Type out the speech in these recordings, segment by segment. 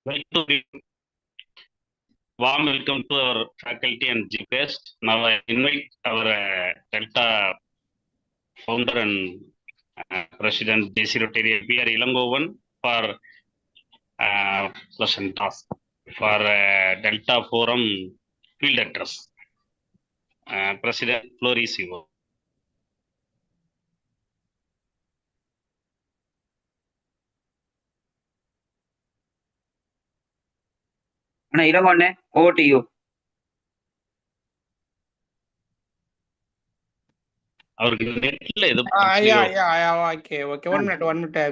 Like to give warm welcome to our faculty and guests. Now I invite our Delta founder and President J.C. Rotary P.R. Ilangovan for lesson task for Delta Forum field address. President, floor is yours. Ilangonne, over to you. அவருக்கு நெட்ல ஏதோ Okay. 1 minute.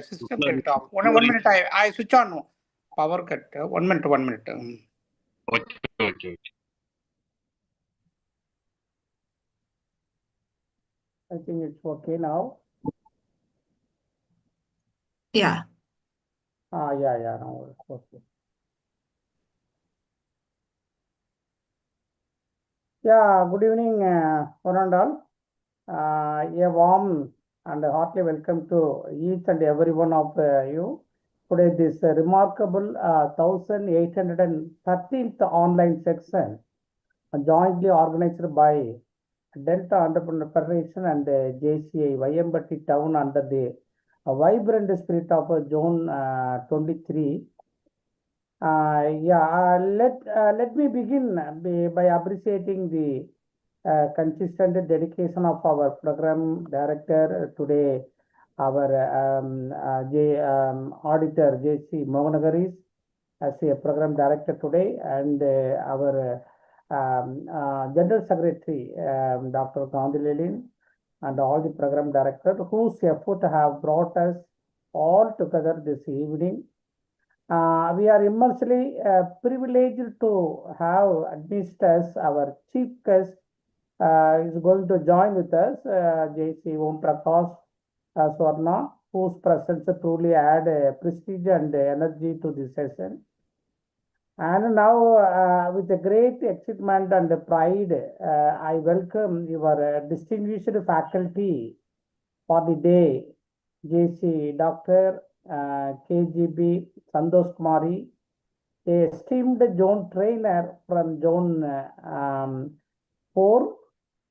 System cut off. One minute. I switch on. Power cut. 1 minute. Okay. I think it's okay now. Yeah. Yeah. Now it's okay. Yeah. Good evening, one and all. A warm and heartily welcome to each and every one of you. Today, this remarkable 1813th online section jointly organized by Delta Entrepreneur Federation and JCI Vayambatti Town under the vibrant spirit of Zone 23. Let me begin by appreciating the consistent dedication of our program director today, our auditor J.C. Mohanagaris as a program director today, and our General Secretary Dr. Gandhilelin, and all the program directors whose effort have brought us all together this evening. We are immensely privileged to have amidst us our chief guest is going to join with us, J.C. Om Prakash Swarna, whose presence truly add prestige and energy to this session. And now, with a great excitement and pride, I welcome your distinguished faculty for the day, J.C. Dr. KGB Santosh Kumari, a esteemed zone trainer from Zone 4,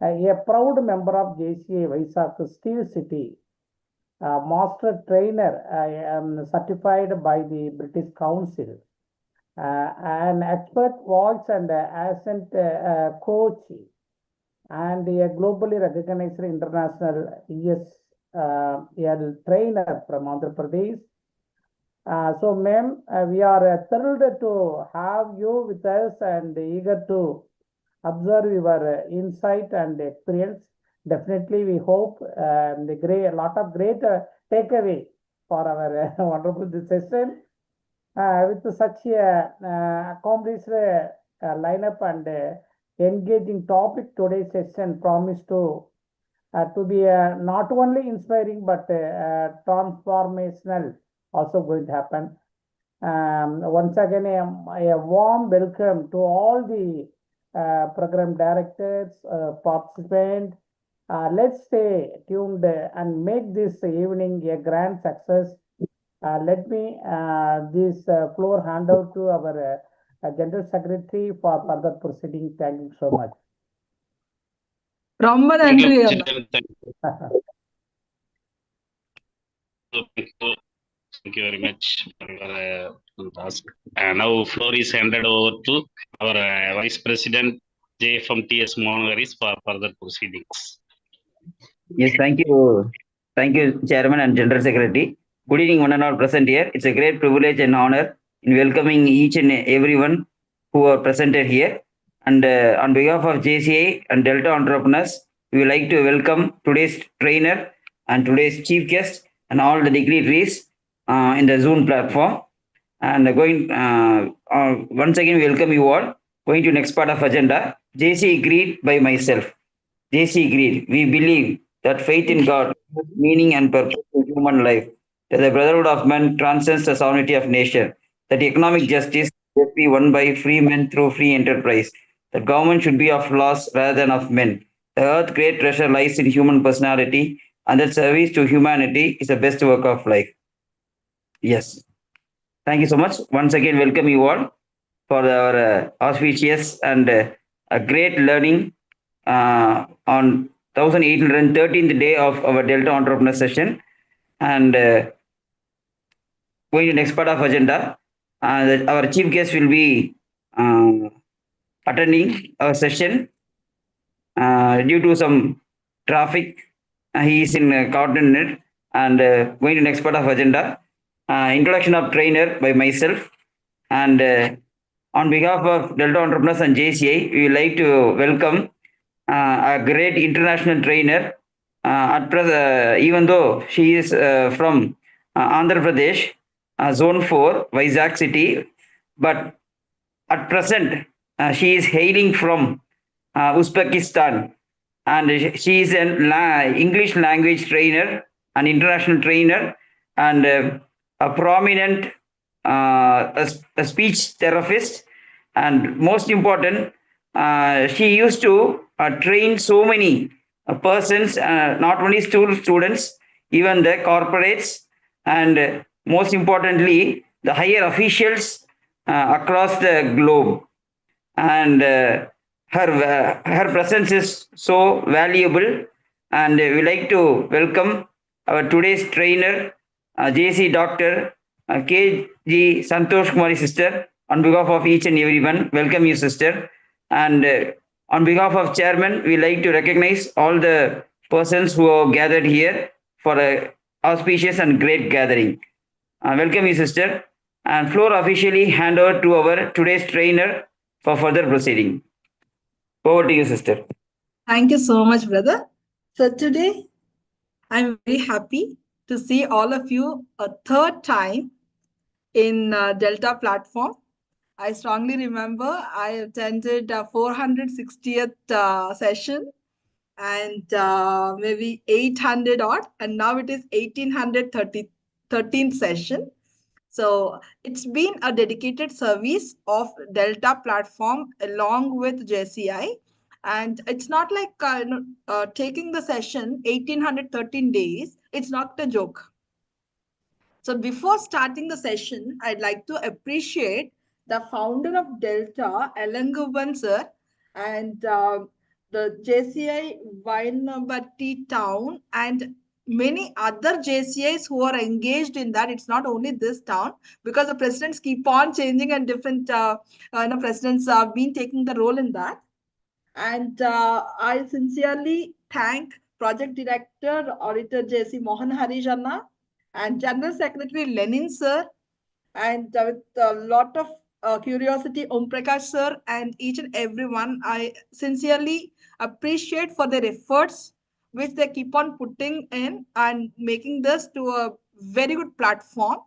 a proud member of JCA Vaisak Steel City, master trainer certified by the British Council, an expert voice and accent coach, and a globally recognized international ESL trainer from Andhra Pradesh. So, ma'am, we are thrilled to have you with us and eager to observe your insight and experience. Definitely, we hope a lot of great takeaway for our wonderful session. With such a accomplished lineup and engaging topic, today's session promised to be not only inspiring but transformational also going to happen. Once again, a warm welcome to all the program directors, participants. Let's stay tuned and make this evening a grand success. Let me this floor hand out to our General Secretary for further proceeding. Thank you so much. ரொம்ப நன்றி. Thank you very much for your task. Now floor is handed over to our Vice President JFMTS Mohanagaris for further proceedings. Yes, thank you. Thank you, Chairman and General Secretary. Good evening, one and all present here. It's a great privilege and honor in welcoming each and everyone who are presented here. And on behalf of JCA and Delta Entrepreneurs, we would like to welcome today's trainer and today's chief guest and all the dignitaries in the Zoom platform. And once again, welcome you all. Going to next part of agenda, JCA Greed by myself. JCA Greed, we believe that faith in God, meaning and purpose in human life, that the brotherhood of man transcends the sovereignty of nation, that economic justice must be won by free men through free enterprise, that government should be of laws rather than of men. The earth's great treasure lies in human personality, and that service to humanity is the best work of life. Yes. Thank you so much. Once again, welcome you all for our auspicious and a great learning on 1813th day of our Delta Entrepreneur session. And going to next part of agenda, our chief guest will be attending our session due to some traffic. He is in coordinate and going to next part of agenda. Introduction of trainer by myself and on behalf of Delta Entrepreneurs and JCI, we would like to welcome a great international trainer. Even though she is from Andhra Pradesh, Zone 4, Vizag city, but at present she is hailing from Uzbekistan, and she is an English language trainer, an international trainer, and a prominent a speech therapist. And most important, she used to train so many persons, not only students, even the corporates, and most importantly, the higher officials across the globe. And her presence is so valuable, and we like to welcome our today's trainer, JC Doctor KG Santosh Kumari sister. On behalf of each and everyone, welcome you, sister. And on behalf of chairman, we like to recognize all the persons who are gathered here for a auspicious and great gathering. Welcome you, sister. And floor officially hand over to our today's trainer for further proceeding. Over to you, sister. Thank you so much, brother. So today, I'm very happy to see all of you a third time in Delta platform. I strongly remember I attended 460th session and maybe 800 odd, and now it is 13th session. So it's been a dedicated service of Delta platform along with JCI. And it's not like taking the session 1813 days. It's not a joke. So before starting the session, I'd like to appreciate the founder of Delta, Elangovan sir, and the JCI Vainabatti town and many other JCIs who are engaged in that. It's not only this town, because the presidents keep on changing and different presidents have been taking the role in that. And I sincerely thank Project Director, Auditor JC Mohan Harijanna, and General Secretary Lenin sir, and with a lot of curiosity, Om Prakash sir, and each and everyone, I sincerely appreciate for their efforts which they keep on putting in and making this to a very good platform.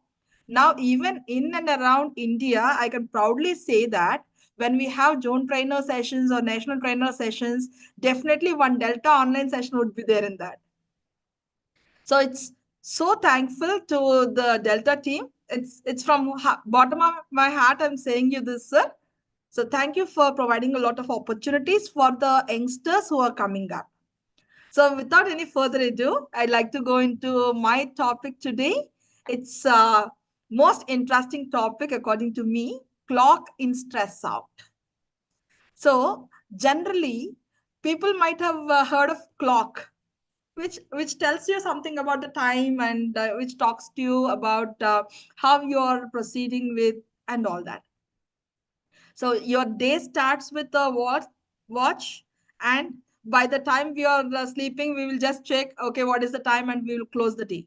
Now, even in and around India, I can proudly say that when we have zone trainer sessions or national trainer sessions, definitely one Delta online session would be there in that. So it's so thankful to the Delta team. It's from bottom of my heart I'm saying you this, sir. So thank you for providing a lot of opportunities for the youngsters who are coming up. So without any further ado, I'd like to go into my topic today. It's most interesting topic according to me, clock in stress out. So generally, people might have heard of clock, which tells you something about the time and which talks to you about how you're proceeding with and all that. So your day starts with a watch, and by the time we are sleeping, we will just check, okay, what is the time, and we will close the day.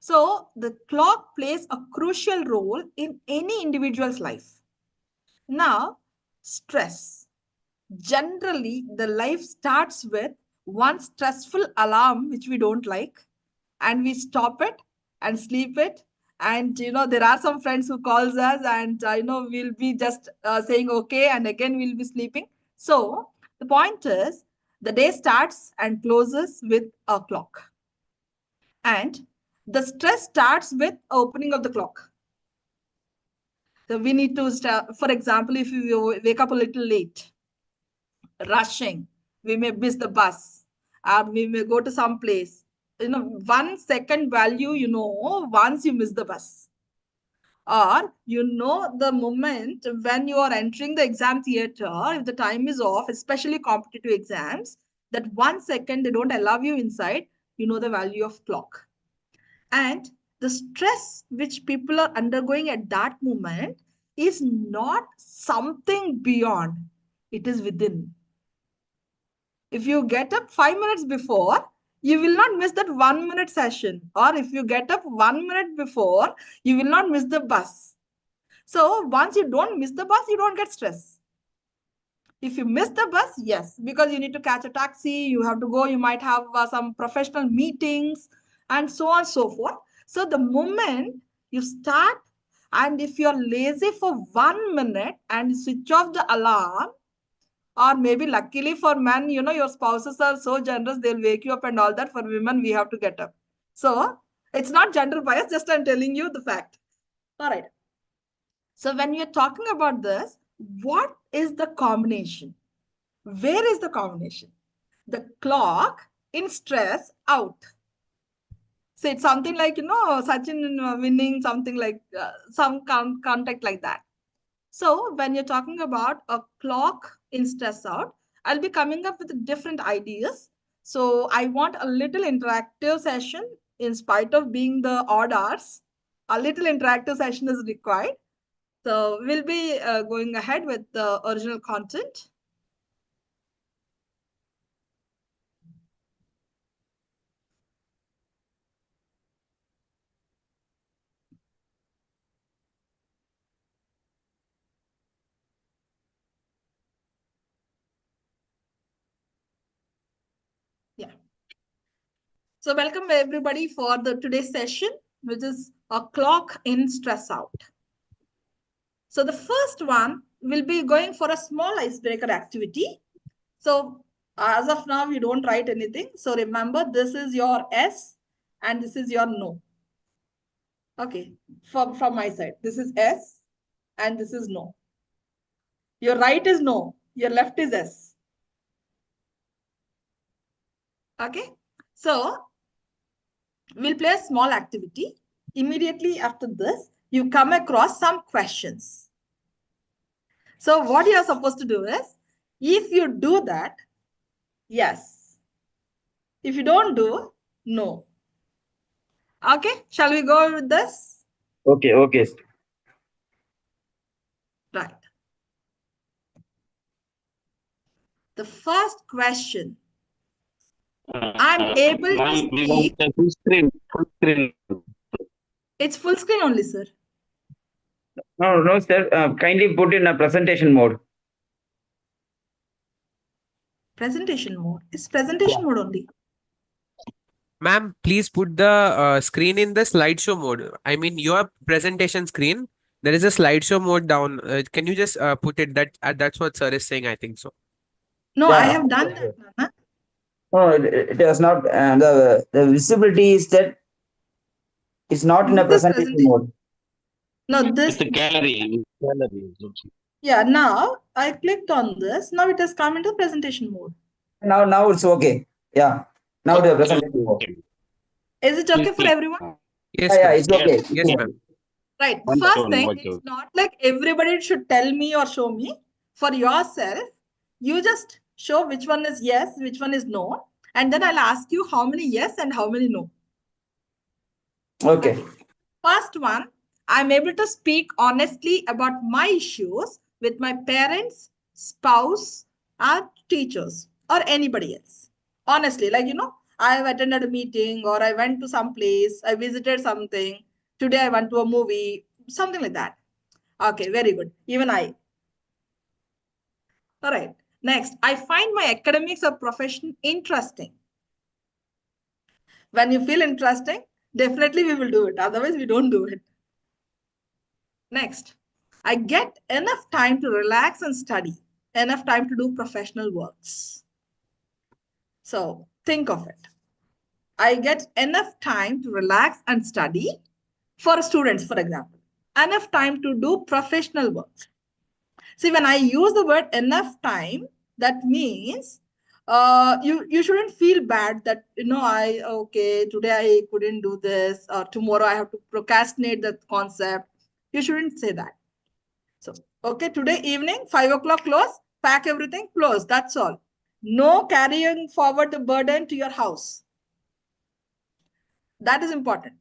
So the clock plays a crucial role in any individual's life. Now, stress. Generally, the life starts with one stressful alarm, which we don't like, and we stop it and sleep it. And, there are some friends who calls us and, we'll be just saying, okay, and again, we'll be sleeping. So the point is, the day starts and closes with a clock. And the stress starts with opening of the clock. So we need to start, for example, if you wake up a little late, rushing, we may miss the bus, or we may go to some place. 1 second value, once you miss the bus. Or the moment when you are entering the exam theater, if the time is off, especially competitive exams, that 1 second they don't allow you inside, the value of clock. And the stress which people are undergoing at that moment is not something beyond, it is within. If you get up 5 minutes before, you will not miss that 1 minute session. Or if you get up 1 minute before, you will not miss the bus. So once you don't miss the bus, you don't get stress. If you miss the bus, yes, because you need to catch a taxi, you have to go, you might have some professional meetings and so on and so forth. So the moment you start, and if you're lazy for 1 minute and switch off the alarm, or maybe luckily for men, your spouses are so generous, they'll wake you up and all that. For women, we have to get up. So it's not gender bias, just I'm telling you the fact. All right. So when we are talking about this, what is the combination? Where is the combination? The clock in stress out. So it's something like, Sachin winning, something like some contact like that. So when you're talking about a clock in stress out, I'll be coming up with different ideas. So I want a little interactive session in spite of being the odd hours. A little interactive session is required. So we'll be going ahead with the original content. Yeah. So welcome everybody for the today's session, which is a clock in stress out. So the first one will be going for a small icebreaker activity. So as of now, you don't write anything. So remember, this is your S and this is your no. Okay, from my side, this is S and this is no. Your right is no, your left is S. Okay, so we'll play a small activity. Immediately after this, you come across some questions. So what you are supposed to do is, if you do that, yes. If you don't do, no. Okay, shall we go with this? Okay. Right. The first question. I'm able to speak. Full screen. Full screen. It's full screen only, sir. No, sir. Kindly put in a presentation mode. Presentation mode. It's presentation mode only. Ma'am, please put the screen in the slideshow mode. I mean, your presentation screen. There is a slideshow mode down. Can you just put it? That's what sir is saying. I think so. No, Yeah. I have done that, Nana. No, it was not. The visibility is that it's not in a This presentation mode. No, this. It's a gallery. Yeah, now I clicked on this. Now it has come into presentation mode. Now it's okay. Yeah. Now the presentation mode. Okay. Is it okay for everyone? Yes, Yeah, ma'am. it's okay. Yes, ma'am. Right. One First stone, thing, okay. it's not like everybody should tell me or show me. For yourself, you just show which one is yes, which one is no. And then I'll ask you how many yes and how many no. Okay. First one, I'm able to speak honestly about my issues with my parents, spouse, or teachers, or anybody else. Honestly, like, I have attended a meeting or I went to some place, I visited something. Today I went to a movie, something like that. Okay, very good. Even I. All right. Next, I find my academics or profession interesting. When you feel interesting, definitely we will do it. Otherwise, we don't do it. Next, I get enough time to relax and study, enough time to do professional works. So think of it. I get enough time to relax and study for students, for example, enough time to do professional works. See, when I use the word enough time, that means you shouldn't feel bad that today I couldn't do this, or tomorrow I have to procrastinate that concept. You shouldn't say that. So, okay, today evening, 5 o'clock close, pack everything, close. That's all. No carrying forward the burden to your house. That is important.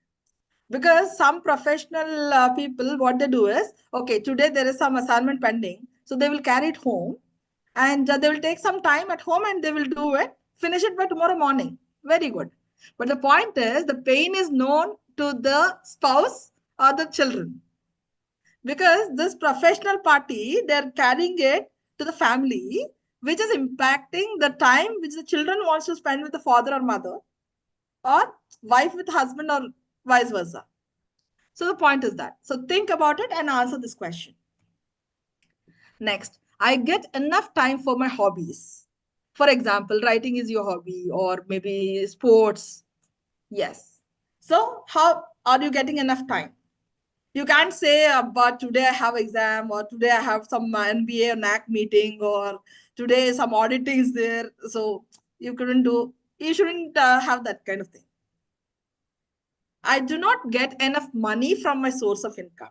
Because some professional people, what they do is, okay, today there is some assignment pending. So they will carry it home and they will take some time at home and they will do it, finish it by tomorrow morning. Very good. But the point is, the pain is known to the spouse or the children. Because this professional party, they're carrying it to the family, which is impacting the time which the children wants to spend with the father or mother, or wife with husband, or vice versa. So the point is that. So think about it and answer this question. Next, I get enough time for my hobbies. For example, writing is your hobby, or maybe sports. Yes. So how are you getting enough time? You can't say, but today I have exam, or today I have some NBA or NAC meeting, or today some auditing is there. So you shouldn't have that kind of thing. I do not get enough money from my source of income.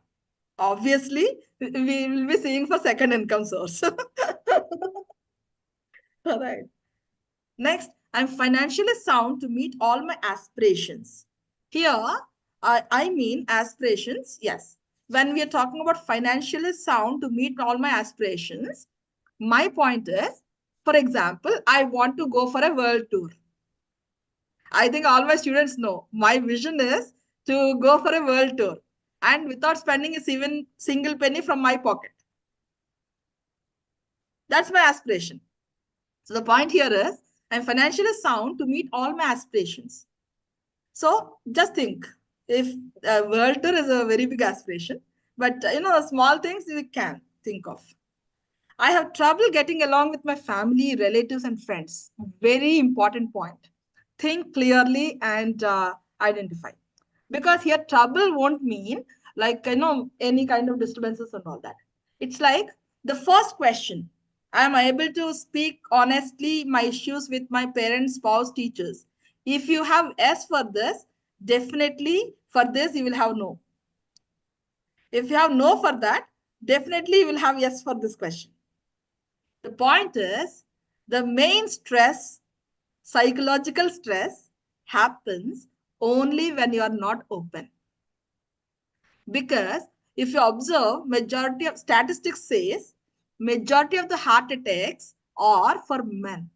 Obviously, we will be seeing for second income source. All right. Next, I'm financially sound to meet all my aspirations. Here, I mean aspirations, yes. When we are talking about financially sound to meet all my aspirations, my point is, for example, I want to go for a world tour. I think all my students know my vision is to go for a world tour and without spending a even single penny from my pocket. That's my aspiration. So the point here is, I'm financially sound to meet all my aspirations. So just think, if a world tour is a very big aspiration, but small things we can think of. I have trouble getting along with my family, relatives, and friends. Very important point. Think clearly and identify. Because here trouble won't mean like any kind of disturbances and all that. It's like the first question. Am I able to speak honestly my issues with my parents, spouse, teachers? If you have yes for this, definitely for this you will have no. If you have no for that, definitely you will have yes for this question. The point is, the main stress, psychological stress, happens only when you are not open. Because if you observe, majority of statistics says, majority of the heart attacks are for men.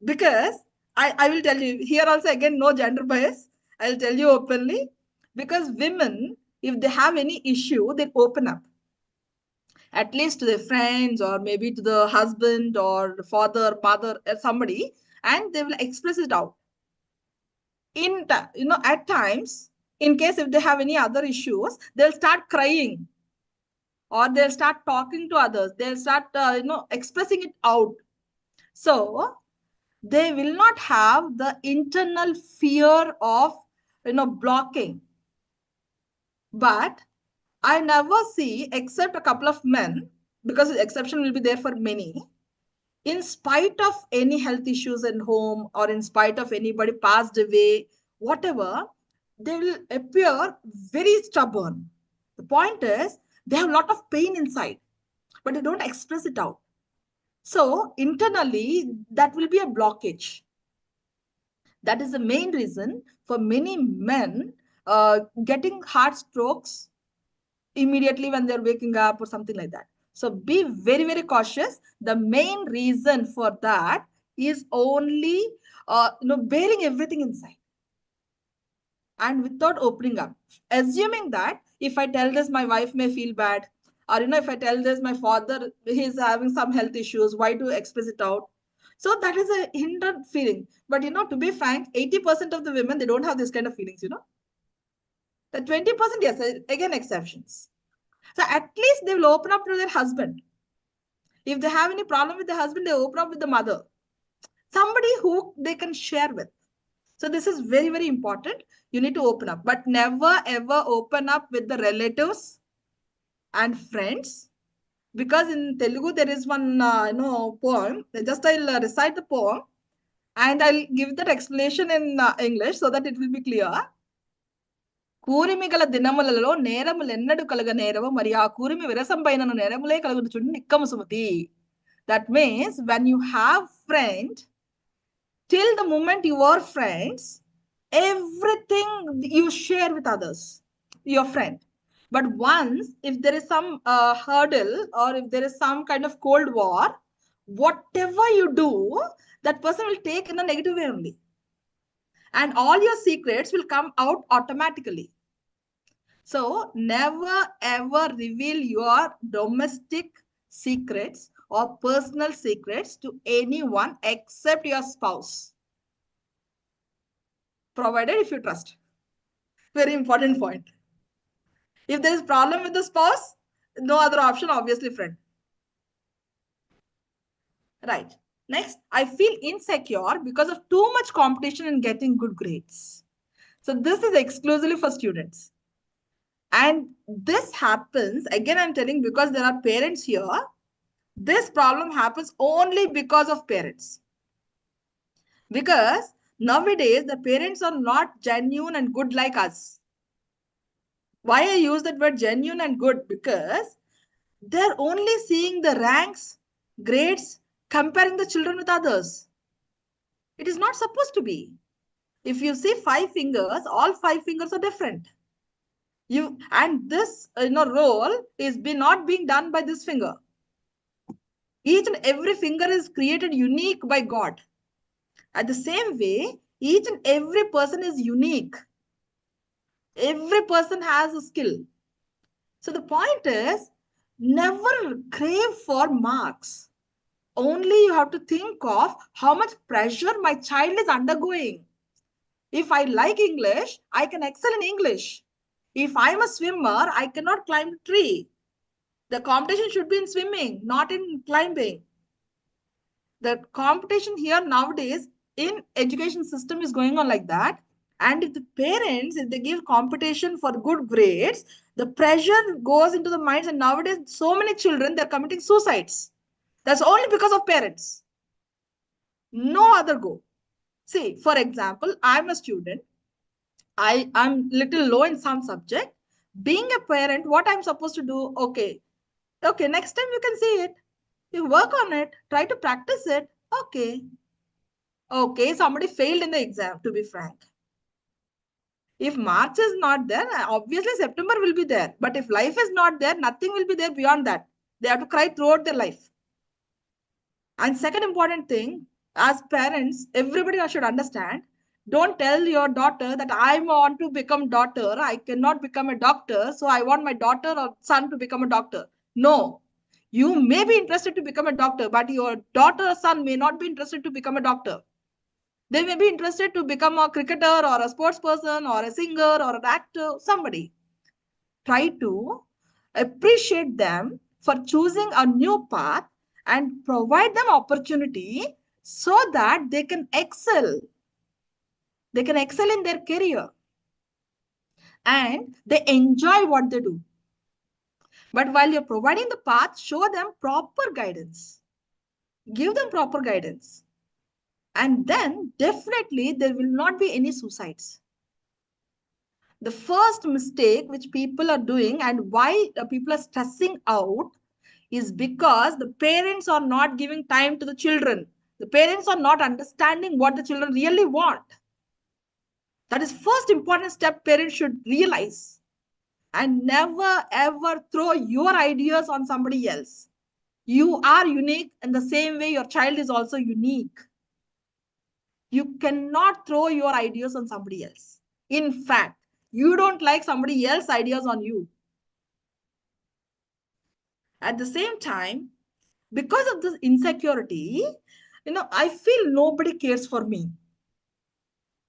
Because I will tell you, here also again, no gender bias. I'll tell you openly, because women, if they have any issue, they open up. At least to their friends, or maybe to the husband or the father, mother, or somebody, and they will express it out. At times, in case if they have any other issues, they'll start crying, or they'll start talking to others. They'll start, expressing it out. So they will not have the internal fear of, blocking. But I never see, except a couple of men, because the exception will be there for many, in spite of any health issues in home, or in spite of anybody passed away, whatever, they will appear very stubborn. The point is, they have a lot of pain inside, but they don't express it out. So internally, that will be a blockage. That is the main reason for many men getting heart strokes immediately when they're waking up or something like that. So be very, very cautious. The main reason for that is only, bearing everything inside and without opening up. Assuming that if I tell this, my wife may feel bad. Or, if I tell this, my father, he's having some health issues. Why to express it out? So that is a hindered feeling. But, to be frank, 80% of the women, they don't have this kind of feelings, The 20%, yes, again, exceptions. So at least they will open up to their husband. If they have any problem with the husband, they open up with the mother. Somebody who they can share with. So this is very, very important. You need to open up, but never ever open up with the relatives and friends. Because in Telugu, there is one, poem. Just I'll recite the poem and I'll give that explanation in English so that it will be clear. కూరిమి గల దినములలో నేరములెన్నడు కలుగ నేరవు మరి ఆ కూరిమి విరసంపైనను నేరములే కలుగును చూడు నిక్కము Sumathi. That means when you have friend, till the moment you are friends, everything you share with others, your friend. But once if there is some hurdle or if there is some kind of cold war, whatever you do, that person will take in a negative way only. And all your secrets will come out automatically. So never ever reveal your domestic secrets or personal secrets to anyone except your spouse, provided if you trust. Very important point. If there is problem with the spouse, no other option, obviously friend. Right. Next, I feel insecure because of too much competition in getting good grades. So this is exclusively for students. And this happens, again I'm telling, because there are parents here. This problem happens only because of parents. Because nowadays the parents are not genuine and good like us. Why I use that word genuine and good? Because they're only seeing the ranks, grades, comparing the children with others. It is not supposed to be. If you see 5 fingers, all 5 fingers are different. And this role is not being done by this finger. Each and every finger is created unique by God. At the same way, each and every person is unique. Every person has a skill. So the point is, never crave for marks. Only you have to think of how much pressure my child is undergoing. If I like English, I can excel in English. If I'm a swimmer, I cannot climb a tree. The competition should be in swimming, not in climbing. The competition here nowadays in education system is going on like that. And if the parents, if they give competition for good grades, the pressure goes into the minds. And nowadays, so many children, they're committing suicides. That's only because of parents. No other go. See, for example, I'm a student. I'm little low in some subject. Being a parent, what I'm supposed to do? Okay, next time you can see it. You work on it, try to practice it. Okay, somebody failed in the exam, to be frank. If March is not there, obviously September will be there. But if life is not there, nothing will be there beyond that. They have to cry throughout their life. And second important thing, as parents, everybody should understand, don't tell your daughter that I want to become doctor, I cannot become a doctor, so I want my daughter or son to become a doctor. No. You may be interested to become a doctor, but your daughter or son may not be interested to become a doctor. They may be interested to become a cricketer or a sports person or a singer or an actor, somebody. Try to appreciate them for choosing a new path and provide them opportunity so that they can excel. They can excel in their career and they enjoy what they do. But while you're providing the path, show them proper guidance. Give them proper guidance. And then definitely there will not be any suicides. The first mistake which people are doing and why people are stressing out is because the parents are not giving time to the children. The parents are not understanding what the children really want. That is first important step parents should realize. And never ever throw your ideas on somebody else. You are unique in the same way your child is also unique. You cannot throw your ideas on somebody else. In fact, you don't like somebody else's ideas on you. At the same time, because of this insecurity, I feel nobody cares for me.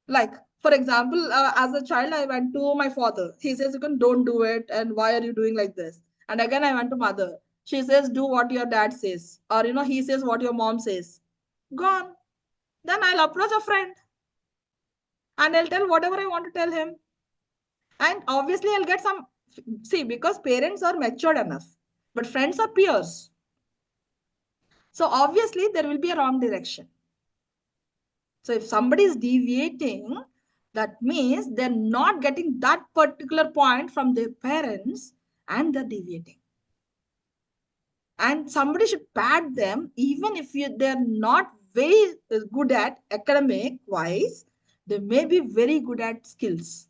Like, for example, as a child, I went to my father. He says, don't do it. And why are you doing like this? And again, I went to mother. She says, do what your dad says. Or, he says what your mom says. Gone. Then I'll approach a friend. And I'll tell whatever I want to tell him. And obviously, I'll get some... See, because parents are matured enough. But friends are peers. So obviously, there will be a wrong direction. So if somebody is deviating That means they're not getting that particular point from their parents and they're deviating. And somebody should pat them, even if they're not very good at academic wise, they may be very good at skills.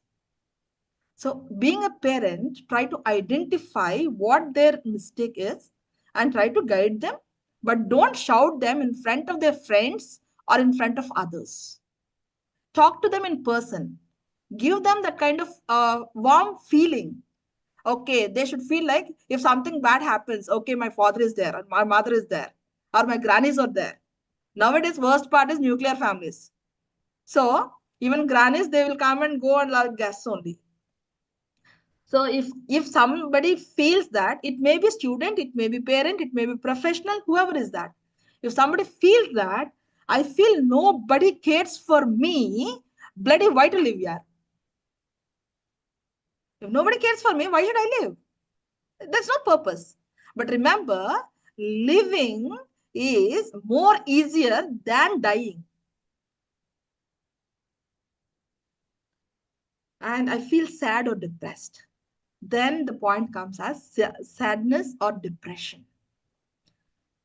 So being a parent, try to identify what their mistake is and try to guide them, but don't shout them in front of their friends or in front of others. Talk to them in person. Give them that kind of warm feeling. Okay, they should feel like if something bad happens, okay, my father is there, or my mother is there, or my grannies are there. Nowadays, worst part is nuclear families. So even grannies, they will come and go and like guests only. So if somebody feels that, it may be student, it may be parent, it may be professional, whoever is that. If somebody feels that, I feel nobody cares for me, bloody why to live here? If nobody cares for me, why should I live? That's no purpose. But remember, living is more easier than dying. And I feel sad or depressed. Then the point comes as sadness or depression.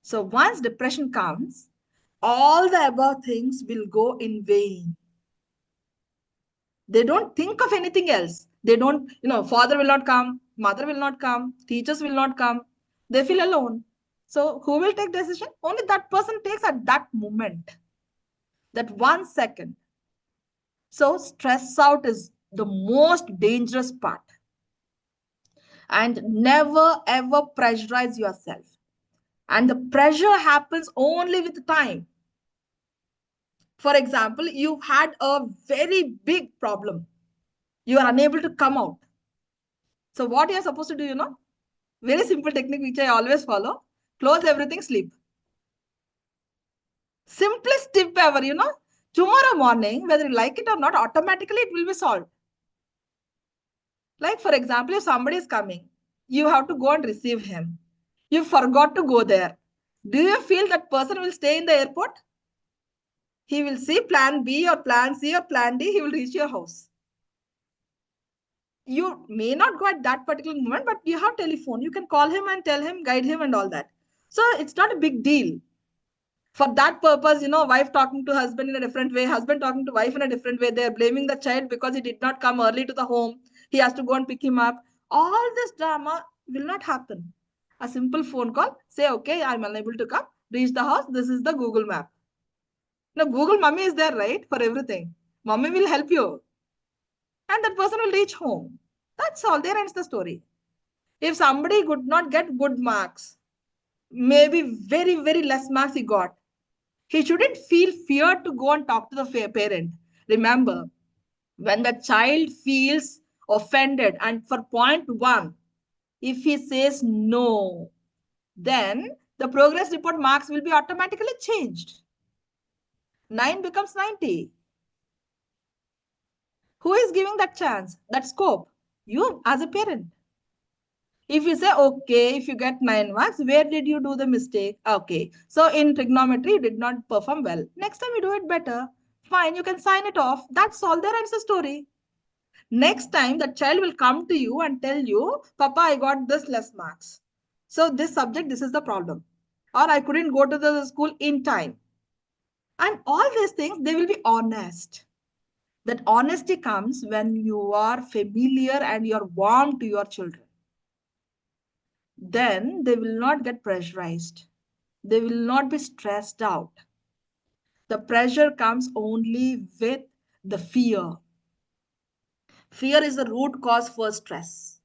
So once depression comes, all the above things will go in vain. They don't think of anything else. They don't, father will not come, mother will not come, teachers will not come. They feel alone. So who will take decision? Only that person takes at that moment, that 1 second. So stress out is the most dangerous part. And never ever pressurize yourself. And the pressure happens only with time. For example, you had a very big problem. You are unable to come out. So what you are supposed to do, very simple technique which I always follow. Close everything, sleep. Simplest tip ever, tomorrow morning, whether you like it or not, automatically it will be solved. Like for example, if somebody is coming, you have to go and receive him. You forgot to go there. Do you feel that person will stay in the airport? He will see plan B or plan C or plan D. He will reach your house. You may not go at that particular moment, but you have telephone. You can call him and tell him, guide him and all that. So it's not a big deal. For that purpose, wife talking to husband in a different way, husband talking to wife in a different way. They're blaming the child because he did not come early to the home. He has to go and pick him up. All this drama will not happen. A simple phone call, say, okay, I'm unable to come. Reach the house. This is the Google map. Now, Google Mummy is there, right? For everything. Mummy will help you. And that person will reach home. That's all. There ends the story. If somebody could not get good marks, maybe very, very less marks he got, he shouldn't feel fear to go and talk to the parent. Remember, when the child feels offended, and for point 1, if he says no, then the progress report marks will be automatically changed. 9 becomes 90. Who is giving that chance, that scope? You as a parent. If you say, okay, if you get 9 marks, where did you do the mistake? Okay, so in trigonometry, you did not perform well. Next time you do it better. Fine, you can sign it off. That's all. There ends the story. Next time, the child will come to you and tell you, Papa, I got this less marks. So this subject, this is the problem. Or I couldn't go to the school in time. And all these things, they will be honest. That honesty comes when you are familiar and you are warm to your children. Then they will not get pressurized. They will not be stressed out. The pressure comes only with the fear. Fear is the root cause for stress,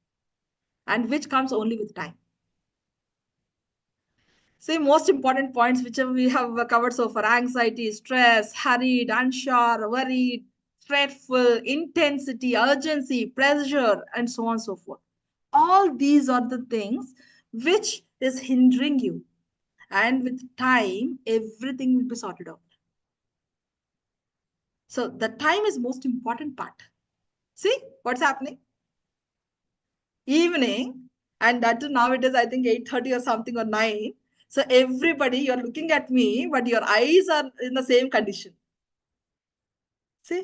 and which comes only with time. See, most important points which we have covered so far: anxiety, stress, hurried, unsure, worried, fretful, intensity, urgency, pressure, and so on and so forth. All these are the things which is hindering you. And with time, everything will be sorted out. So the time is most important part. See what's happening? Evening, and that now it is, I think, 8:30 or something, or 9. So everybody, you're looking at me, but your eyes are in the same condition. See?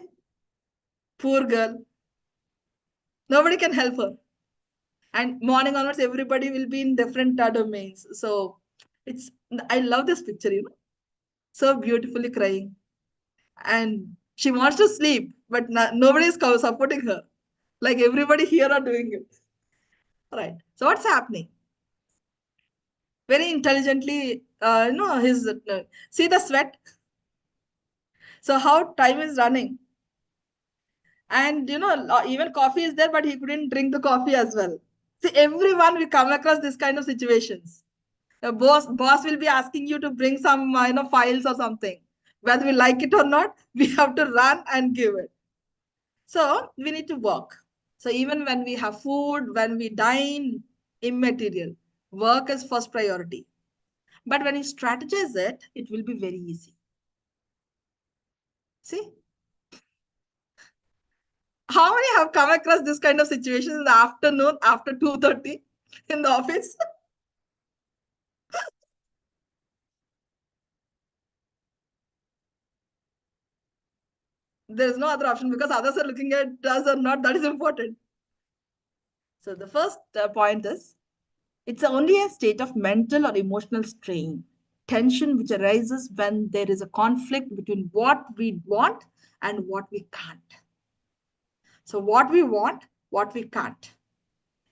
Poor girl. Nobody can help her. And morning onwards, everybody will be in different domains. So I love this picture, so beautifully crying. And she wants to sleep, but nobody is supporting her. Like everybody here are doing it. All right. So what's happening? Very intelligently, see the sweat. So how time is running. And even coffee is there, but he couldn't drink the coffee as well. See, everyone will come across this kind of situations. The boss will be asking you to bring some files or something. Whether we like it or not, we have to run and give it. So we need to work. So even when we have food, when we dine, immaterial. Work is first priority. But when you strategize it, it will be very easy. See? How many have come across this kind of situations in the afternoon after 2:30 in the office? There is no other option because others are looking at us or not. That is important. So the first point is, it's only a state of mental or emotional strain, tension which arises when there is a conflict between what we want and what we can't. So what we want, what we can't.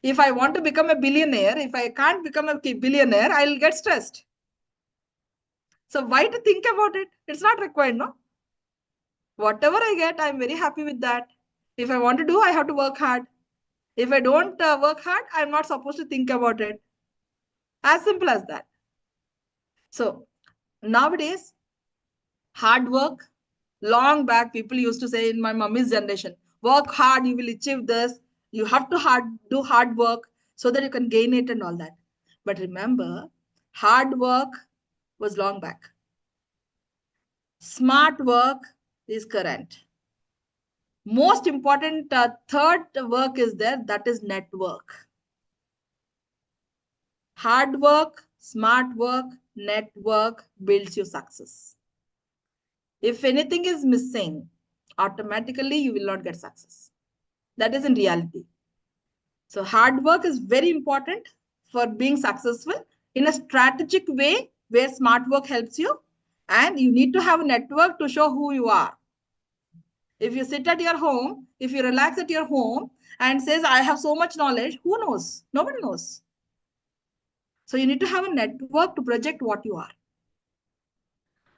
If I want to become a billionaire, if I can't become a billionaire, I'll get stressed. So why to think about it? It's not required, no? Whatever I get, I'm very happy with that. If I want to do, I have to work hard. If I don't work hard, I'm not supposed to think about it. As simple as that. So nowadays, hard work, long back, people used to say in my mommy's generation, work hard, you will achieve this. You have to do hard work so that you can gain it and all that. But remember, hard work was long back. Smart work is current. Most important third work is there, that is network. Hard work, smart work, network builds your success. If anything is missing, automatically you will not get success. That is in reality. So hard work is very important for being successful in a strategic way where smart work helps you, and you need to have a network to show who you are. If you sit at your home, if you relax at your home and says, I have so much knowledge, who knows? Nobody knows. So you need to have a network to project what you are.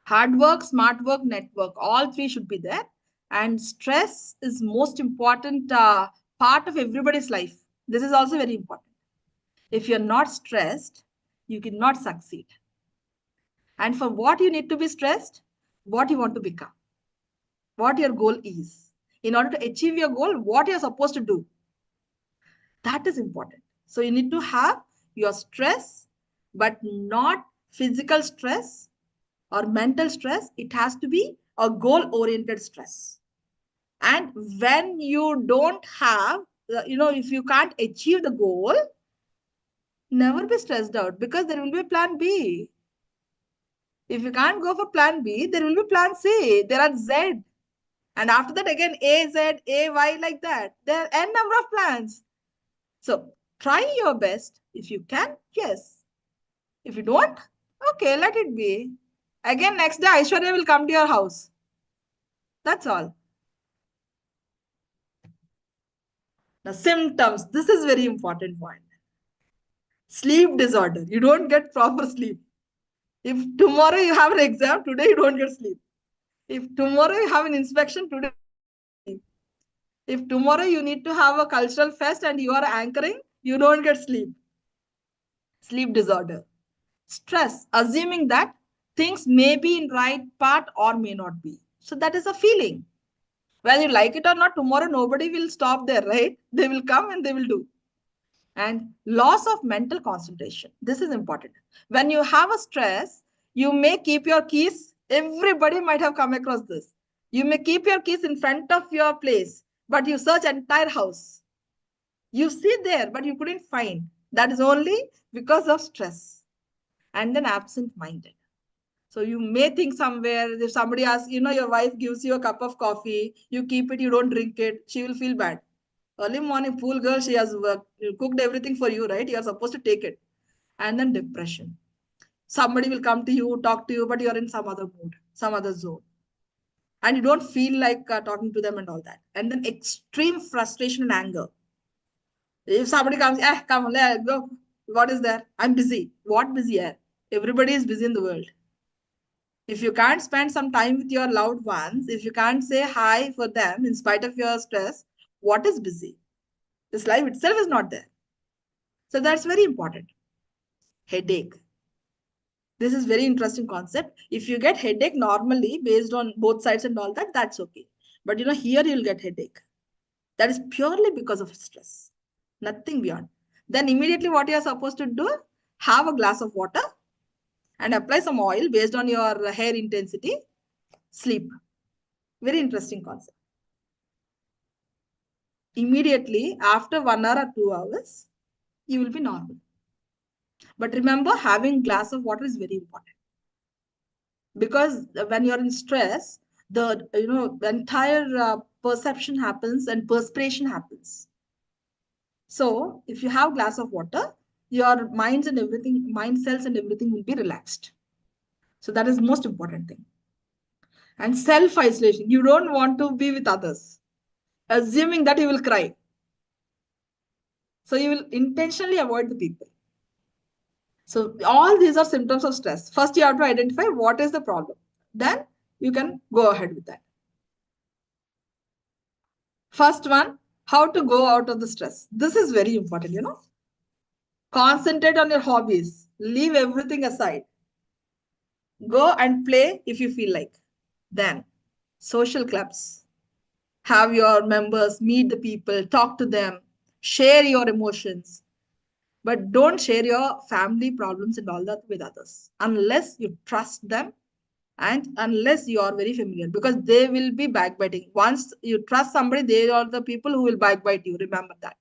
Hard work, smart work, network, all three should be there. And stress is most important part of everybody's life. This is also very important. If you're not stressed, you cannot succeed. And for what you need to be stressed, what you want to become, what your goal is. In order to achieve your goal, what you're supposed to do. That is important. So you need to have your stress, but not physical stress or mental stress. It has to be a goal-oriented stress. And when you don't have, if you can't achieve the goal, never be stressed out because there will be a plan B. If you can't go for plan B, there will be plan C. There are Z. And after that, again, A, Z, A, Y, like that. There are N number of plans. So try your best. If you can, yes. If you don't, okay, let it be. Again, next day, Aishwarya will come to your house. That's all. Now, symptoms. This is very important point. Sleep disorder. You don't get proper sleep. If tomorrow you have an exam, today you don't get sleep. If tomorrow you have an inspection, today you sleep. If tomorrow you need to have a cultural fest and you are anchoring, you don't get sleep. Sleep disorder. Stress, assuming that things may be in right path or may not be. So that is a feeling. Whether you like it or not, tomorrow nobody will stop there, right? They will come and they will do. And loss of mental concentration. This is important. When you have a stress, you may keep your keys. Everybody might have come across this. You may keep your keys in front of your place, but you search entire house. You see there, but you couldn't find. That is only because of stress. And then absent-minded. So you may think somewhere, if somebody asks, your wife gives you a cup of coffee, you keep it, you don't drink it, she will feel bad. Early morning, pool girl, she has cooked everything for you, right? You are supposed to take it. And then depression. Somebody will come to you, talk to you, but you're in some other mood, some other zone. And you don't feel like talking to them and all that. And then extreme frustration and anger. If somebody comes, come on, let's go. What is there? I'm busy. What busy? Everybody is busy in the world. If you can't spend some time with your loved ones, if you can't say hi for them in spite of your stress, what is busy? This life itself is not there. So that's very important. Headache. This is very interesting concept. If you get headache normally based on both sides and all that, that's okay. But here you'll get headache. That is purely because of stress. Nothing beyond. Then immediately what you are supposed to do, have a glass of water and apply some oil based on your hair intensity. Sleep. Very interesting concept. Immediately after 1 hour or 2 hours, you will be normal. But remember, having glass of water is very important. Because when you're in stress, the entire perception happens and perspiration happens. So if you have glass of water, your mind cells and everything will be relaxed. So that is the most important thing. And self-isolation. You don't want to be with others, assuming that you will cry. So you will intentionally avoid the people. So all these are symptoms of stress. First, you have to identify what is the problem. Then you can go ahead with that. First one, how to go out of the stress. This is very important, Concentrate on your hobbies. Leave everything aside. Go and play if you feel like. Then, social clubs. Have your members meet the people, talk to them, share your emotions. But don't share your family problems and all that with others unless you trust them and unless you are very familiar, because they will be backbiting. Once you trust somebody, they are the people who will backbite you. Remember that.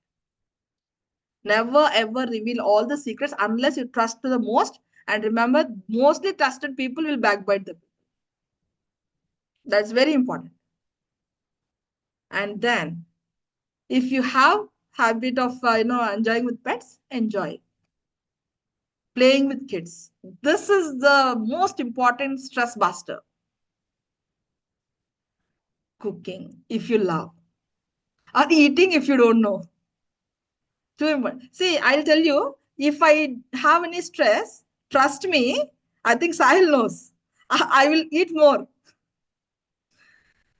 Never ever reveal all the secrets unless you trust to the most. And remember, mostly trusted people will backbite them. That's very important. And then, if you have habit of enjoying with pets, enjoy. Playing with kids. This is the most important stress buster. Cooking, if you love. Or eating, if you don't know. Too important. See, I'll tell you, if I have any stress, trust me, I think Sahil knows. I will eat more.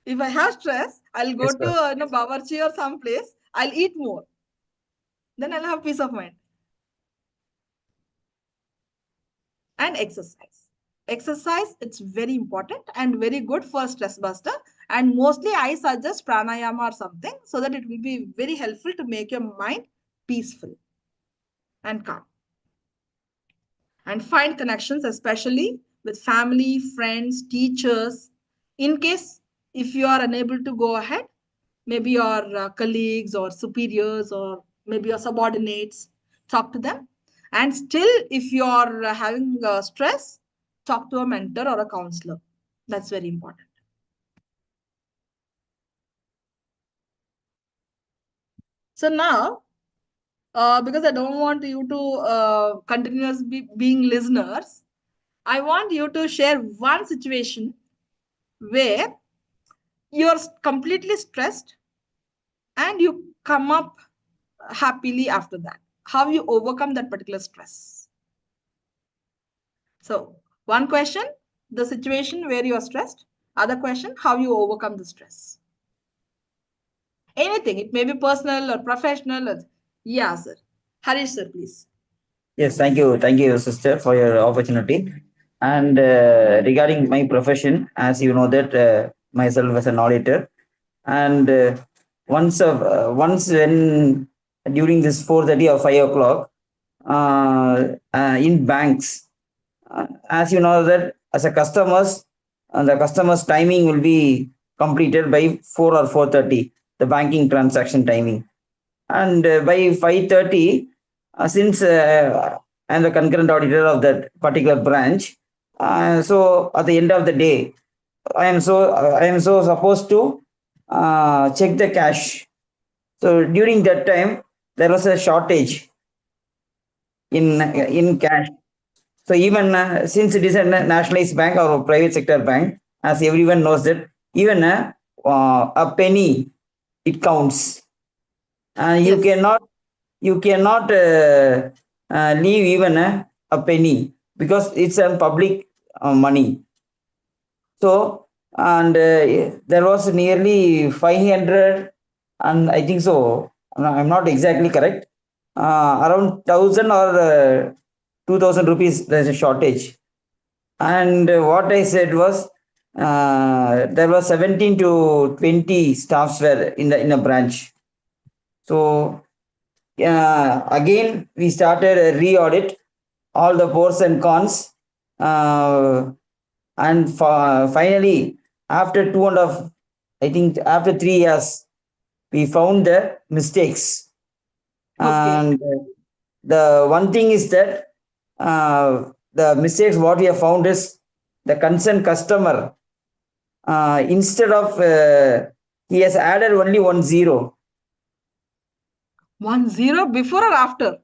If I have stress, I'll go Yes, sir. to Bawarchi or some place. I'll eat more. Then I'll have peace of mind. And exercise. Exercise, it's very important and very good for stress buster. And mostly I suggest pranayama or something so that it will be very helpful to make your mind peaceful and calm. And find connections, especially with family, friends, teachers. In case if you are unable to go ahead, maybe your colleagues or superiors or maybe your subordinates, talk to them. And still, if you are having stress, talk to a mentor or a counselor. That's very important. So now, because I don't want you to continuously being listeners, I want you to share one situation where you're completely stressed and you come up happily after that. How you overcome that particular stress. So one question, the situation where you are stressed. Other question, how you overcome the stress. Anything, it may be personal or professional. Yeah, sir. Harish, sir, please. Yes, thank you, sister, for your opportunity. And regarding my profession, as you know that myself as an auditor, and once when during this 4:30 or 5 o'clock in banks, as you know that as a customers, the customer's timing will be completed by 4 or 4:30, the banking transaction timing, and by 5:30, since I'm the concurrent auditor of that particular branch, So at the end of the day, I am so supposed to check the cash. So during that time, there was a shortage in cash. So even since it is a nationalized bank or a private sector bank, as everyone knows that even a penny it counts, and Yes. you cannot leave even a penny because it's a public money. So and there was nearly 500, and I think so. I'm not exactly correct. Around 1,000 or 2,000 rupees. There's a shortage. And what I said was there were 17 to 20 staffs were in a branch. So again, we started a re-audit all the pros and cons, uh, and finally, after 2.5, I think after 3 years, we found the mistakes. Okay. And the one thing is that the mistakes what we have found is the concerned customer, instead of he has added only 1 0 1 0 before or after?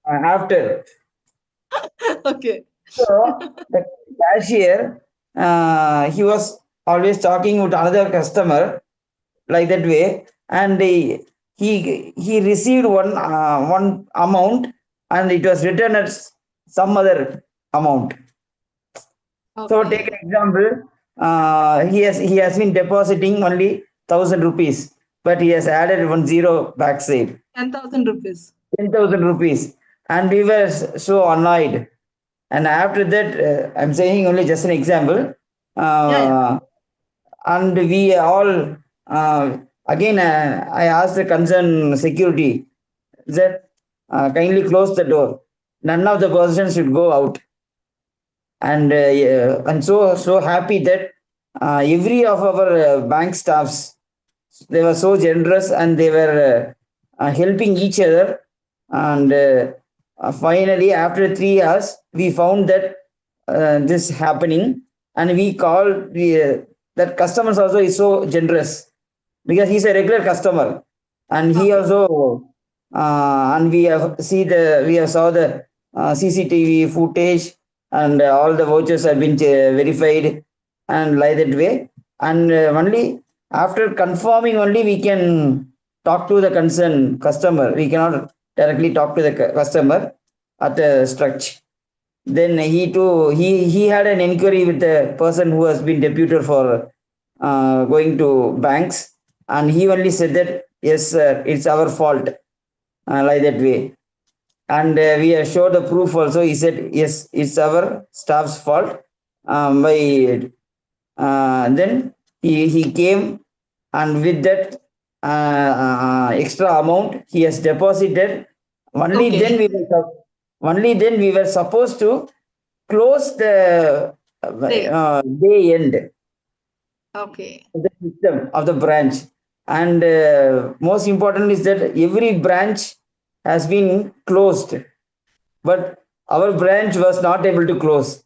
after. Okay. So the cashier, he was always talking with another customer like that way, and he received one amount, and it was written as some other amount. So take an Okay. example. He has been depositing only 1,000 rupees, but he has added 1 0 backside, 10,000 rupees. 10,000 rupees, and we were so annoyed. And after that, I'm saying only just an example. Yeah, yeah. And we all again, I asked the concerned security that kindly close the door. None of the persons should go out. And yeah, I'm so happy that every of our bank staffs, they were so generous, and they were helping each other. And finally, after 3 years, we found that this happening, and we called that customers also is so generous because he's a regular customer, and he Okay. also and we have saw the CCTV footage, and all the vouchers have been verified, and like that way. And only after confirming only we can talk to the concerned customer. We cannot directly talk to the customer at a stretch. Then he had an inquiry with the person who has been deputed for going to banks, and he only said that yes, sir, it's our fault, like that way. And we have showed the proof also. He said yes, it's our staff's fault. By then he came, and with that extra amount he has deposited. Only Okay. then only then we were supposed to close the Sale. day end Okay. of the system of the branch. And most important is that every branch has been closed, but our branch was not able to close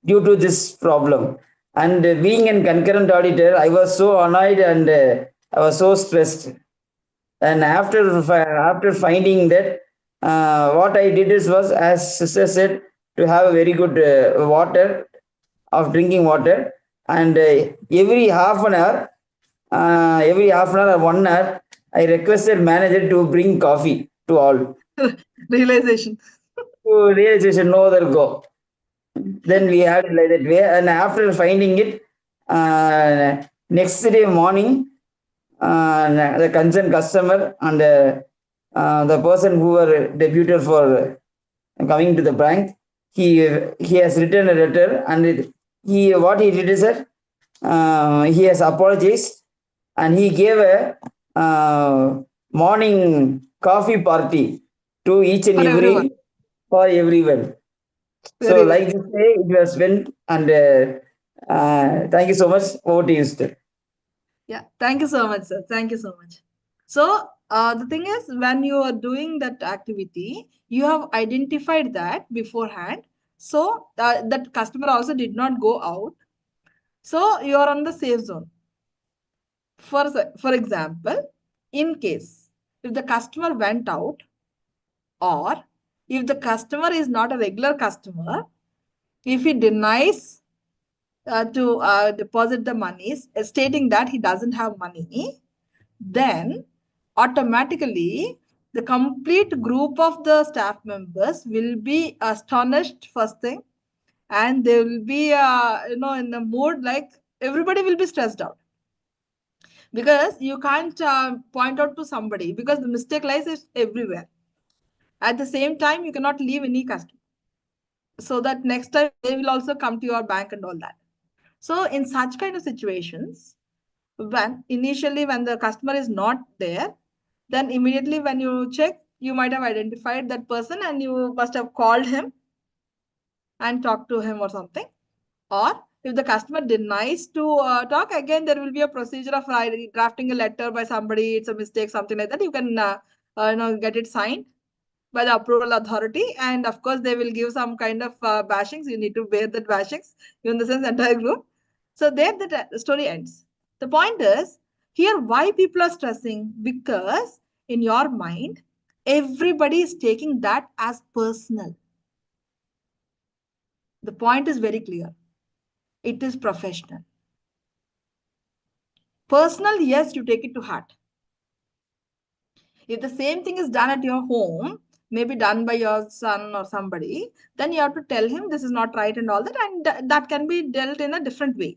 due to this problem. And being a concurrent auditor, I was so annoyed, and I was so stressed. And after finding that, what I did was, as sister said, to have a very good water of drinking water, and every half an hour or 1 hour, I requested manager to bring coffee to all. Realization. To realization, no other go. Then we had it like that way, and after finding it, next day morning, the concerned customer and the person who were deputed for coming to the bank, he has written a letter, and he what he did is that he has apologized, and he gave a morning coffee party to each and For everyone. every for everyone. So, Very like nice. this way, it was went, and thank you so much. Over to you, Sister. Yeah. Thank you so much, sir. Thank you so much. So, the thing is, when you are doing that activity, you have identified that beforehand. So that customer also did not go out. So you are on the safe zone. For example, in case if the customer went out, or if the customer is not a regular customer, if he denies to deposit the monies, stating that he doesn't have money, then automatically the complete group of the staff members will be astonished first thing, and they will be in the mood like everybody will be stressed out, because you can't point out to somebody, because the mistake lies is everywhere. At the same time, you cannot leave any customer, so that next time they will also come to your bank and all that. So in such kind of situations, when initially when the customer is not there, then immediately when you check, you might have identified that person and you must have called him and talked to him or something. Or if the customer denies to talk, again there will be a procedure of drafting a letter by somebody. It's a mistake, something like that. You can get it signed by the approval authority, and of course they will give some kind of bashings. You need to bear that bashings, in the sense entire group. So there the story ends. The point is here why people are stressing, because in your mind everybody is taking that as personal. The point is very clear. It is professional. Personal, yes, you take it to heart. If the same thing is done at your home, maybe done by your son or somebody, then you have to tell him this is not right and all that, and that can be dealt in a different way.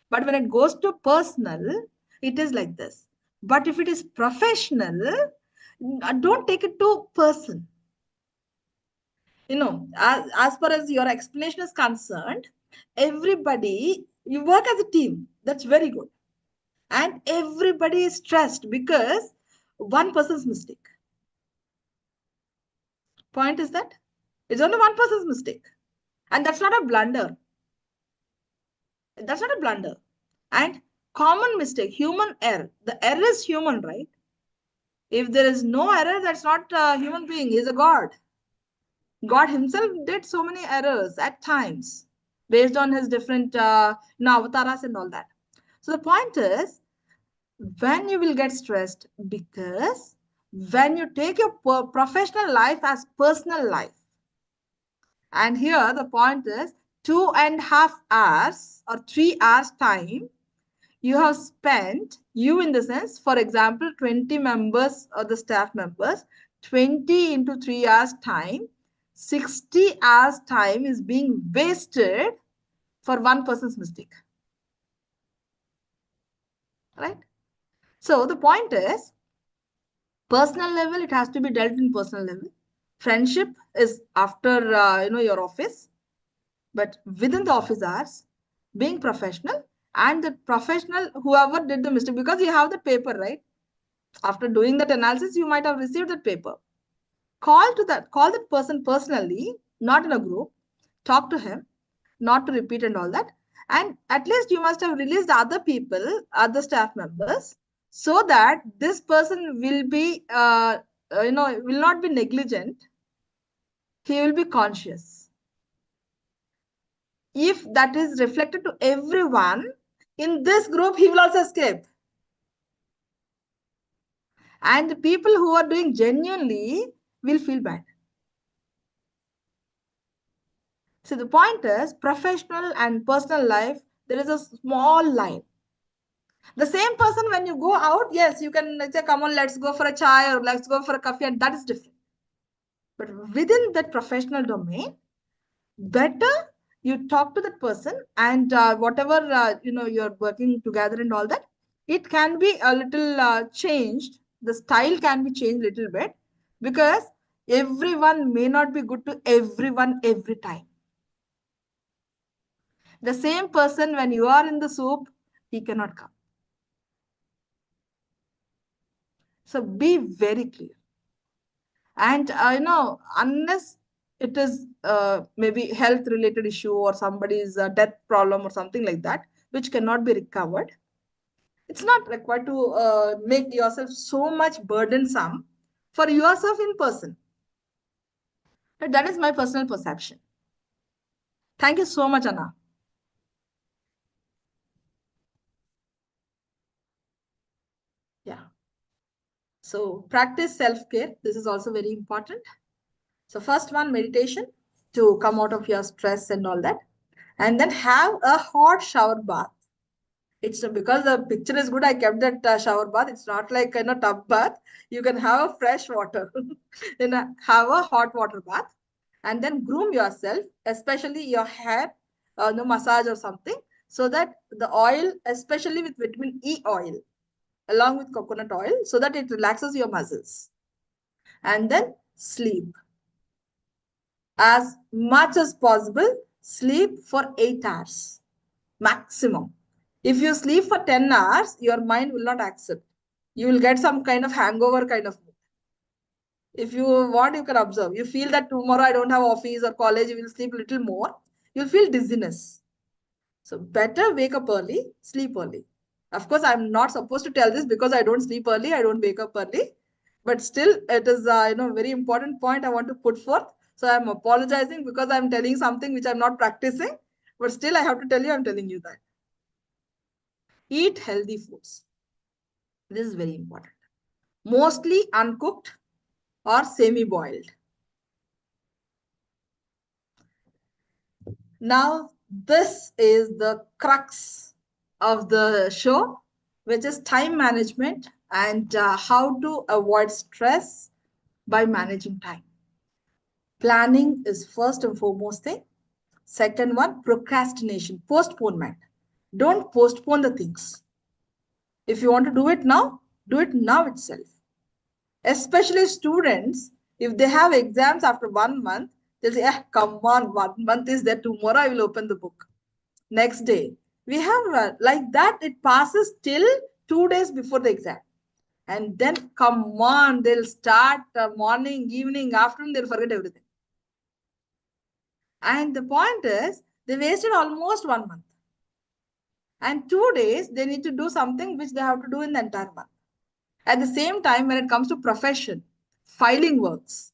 But when it goes to personal, it is like this. But if it is professional, don't take it to person. As far as your explanation is concerned, everybody, you work as a team. That's very good. And everybody is stressed because one person's mistake. Point is that it's only one person's mistake. And that's not a blunder. That's not a blunder. And common mistake, human error. The error is human, right? If there is no error, that's not a human being. He's a God. God himself did so many errors at times based on his different avataras and all that. So the point is, when you will get stressed, because when you take your professional life as personal life, and here the point is 2.5 hours or 3 hours time you have spent, you in the sense, for example, 20 members or the staff members, 20 into 3 hours time, 60 hours time is being wasted for one person's mistake. Right? So the point is, personal level, it has to be dealt in personal level. Friendship is after your office, but within the office hours, being professional, and the professional whoever did the mistake, because you have the paper, right? After doing that analysis, you might have received that paper. Call that person personally, not in a group. Talk to him, not to repeat and all that. And at least you must have released other people, other staff members, so that this person will be, will not be negligent. He will be conscious. If that is reflected to everyone in this group, he will also escape. And the people who are doing genuinely will feel bad. So the point is, professional and personal life, there is a small line. The same person, when you go out, yes, you can say, come on, let's go for a chai or let's go for a coffee, and that is different. But within that professional domain, better you talk to that person, and whatever, you're working together and all that, it can be a little changed. The style can be changed a little bit, because everyone may not be good to everyone every time. The same person, when you are in the soup, he cannot come. So be very clear. And unless it is maybe health related issue or somebody's death problem or something like that, which cannot be recovered, it's not required to make yourself so much burdensome for yourself in person. But that is my personal perception. Thank you so much, Anna. Yeah. So practice self-care. This is also very important. So first one, meditation to come out of your stress and all that. And then have a hot shower bath. It's because the picture is good, I kept that shower bath. It's not like tub bath. You can have a fresh water. Then have a hot water bath. And then groom yourself, especially your hair, no massage or something, so that the oil, especially with vitamin E oil, along with coconut oil, so that it relaxes your muscles. And then sleep. As much as possible, sleep for 8 hours maximum. If you sleep for 10 hours, your mind will not accept. You will get some kind of hangover kind of mood. If you want, you can observe. You feel that tomorrow I don't have office or college, you will sleep a little more. You'll feel dizziness. So better wake up early, sleep early. Of course, I'm not supposed to tell this because I don't sleep early, I don't wake up early. But still, it is very important point I want to put forth. So I'm apologizing because I'm telling something which I'm not practicing. But still, I have to tell you, I'm telling you that. Eat healthy foods. This is very important. Mostly uncooked or semi-boiled. Now, this is the crux of the show, which is time management and how to avoid stress by managing time. Planning is first and foremost thing. Second one, procrastination, postponement. Don't postpone the things. If you want to do it now itself. Especially students, if they have exams after 1 month, they'll say, come on, 1 month is there, tomorrow I will open the book. Next day. We have like that, it passes till 2 days before the exam. And then, come on, they'll start morning, evening, afternoon, they'll forget everything. And the point is, they wasted almost 1 month. And 2 days, they need to do something which they have to do in the entire month. At the same time, when it comes to profession, filing works.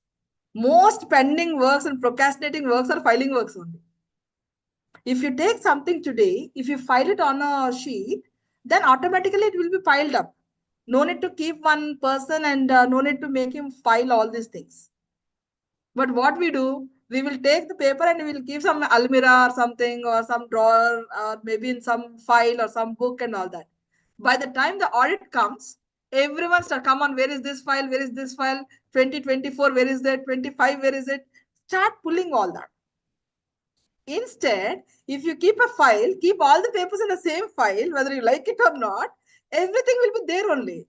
Most pending works and procrastinating works are filing works only. If you take something today, if you file it on a sheet, then automatically it will be piled up. No need to keep one person and no need to make him file all these things. But what we do, we will take the paper and we will keep some almirah or something or some drawer or maybe in some file or some book and all that. By the time the audit comes, everyone start, come on, where is this file? Where is this file? 2024, where is that? 25, where is it? Start pulling all that. Instead, if you keep a file, keep all the papers in the same file, whether you like it or not, everything will be there only.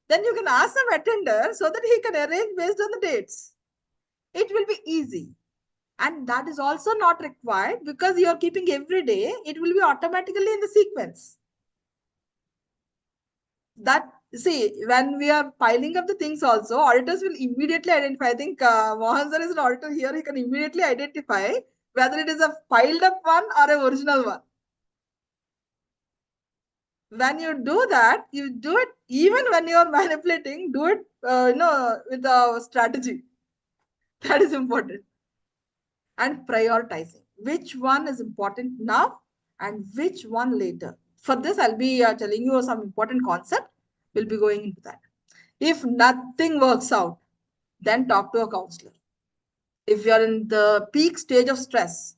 Then you can ask some attender so that he can arrange based on the dates. It will be easy. And that is also not required because you are keeping every day, it will be automatically in the sequence. That, see, when we are piling up the things also, auditors will immediately identify. I think Mohan sir is an auditor here, he can immediately identify whether it is a piled up one or an original one. When you do that, you do it even when you are manipulating, do it with a strategy. That is important. And prioritizing. Which one is important now and which one later. For this, I'll be telling you some important concept. We'll be going into that. If nothing works out, then talk to a counselor. If you're in the peak stage of stress,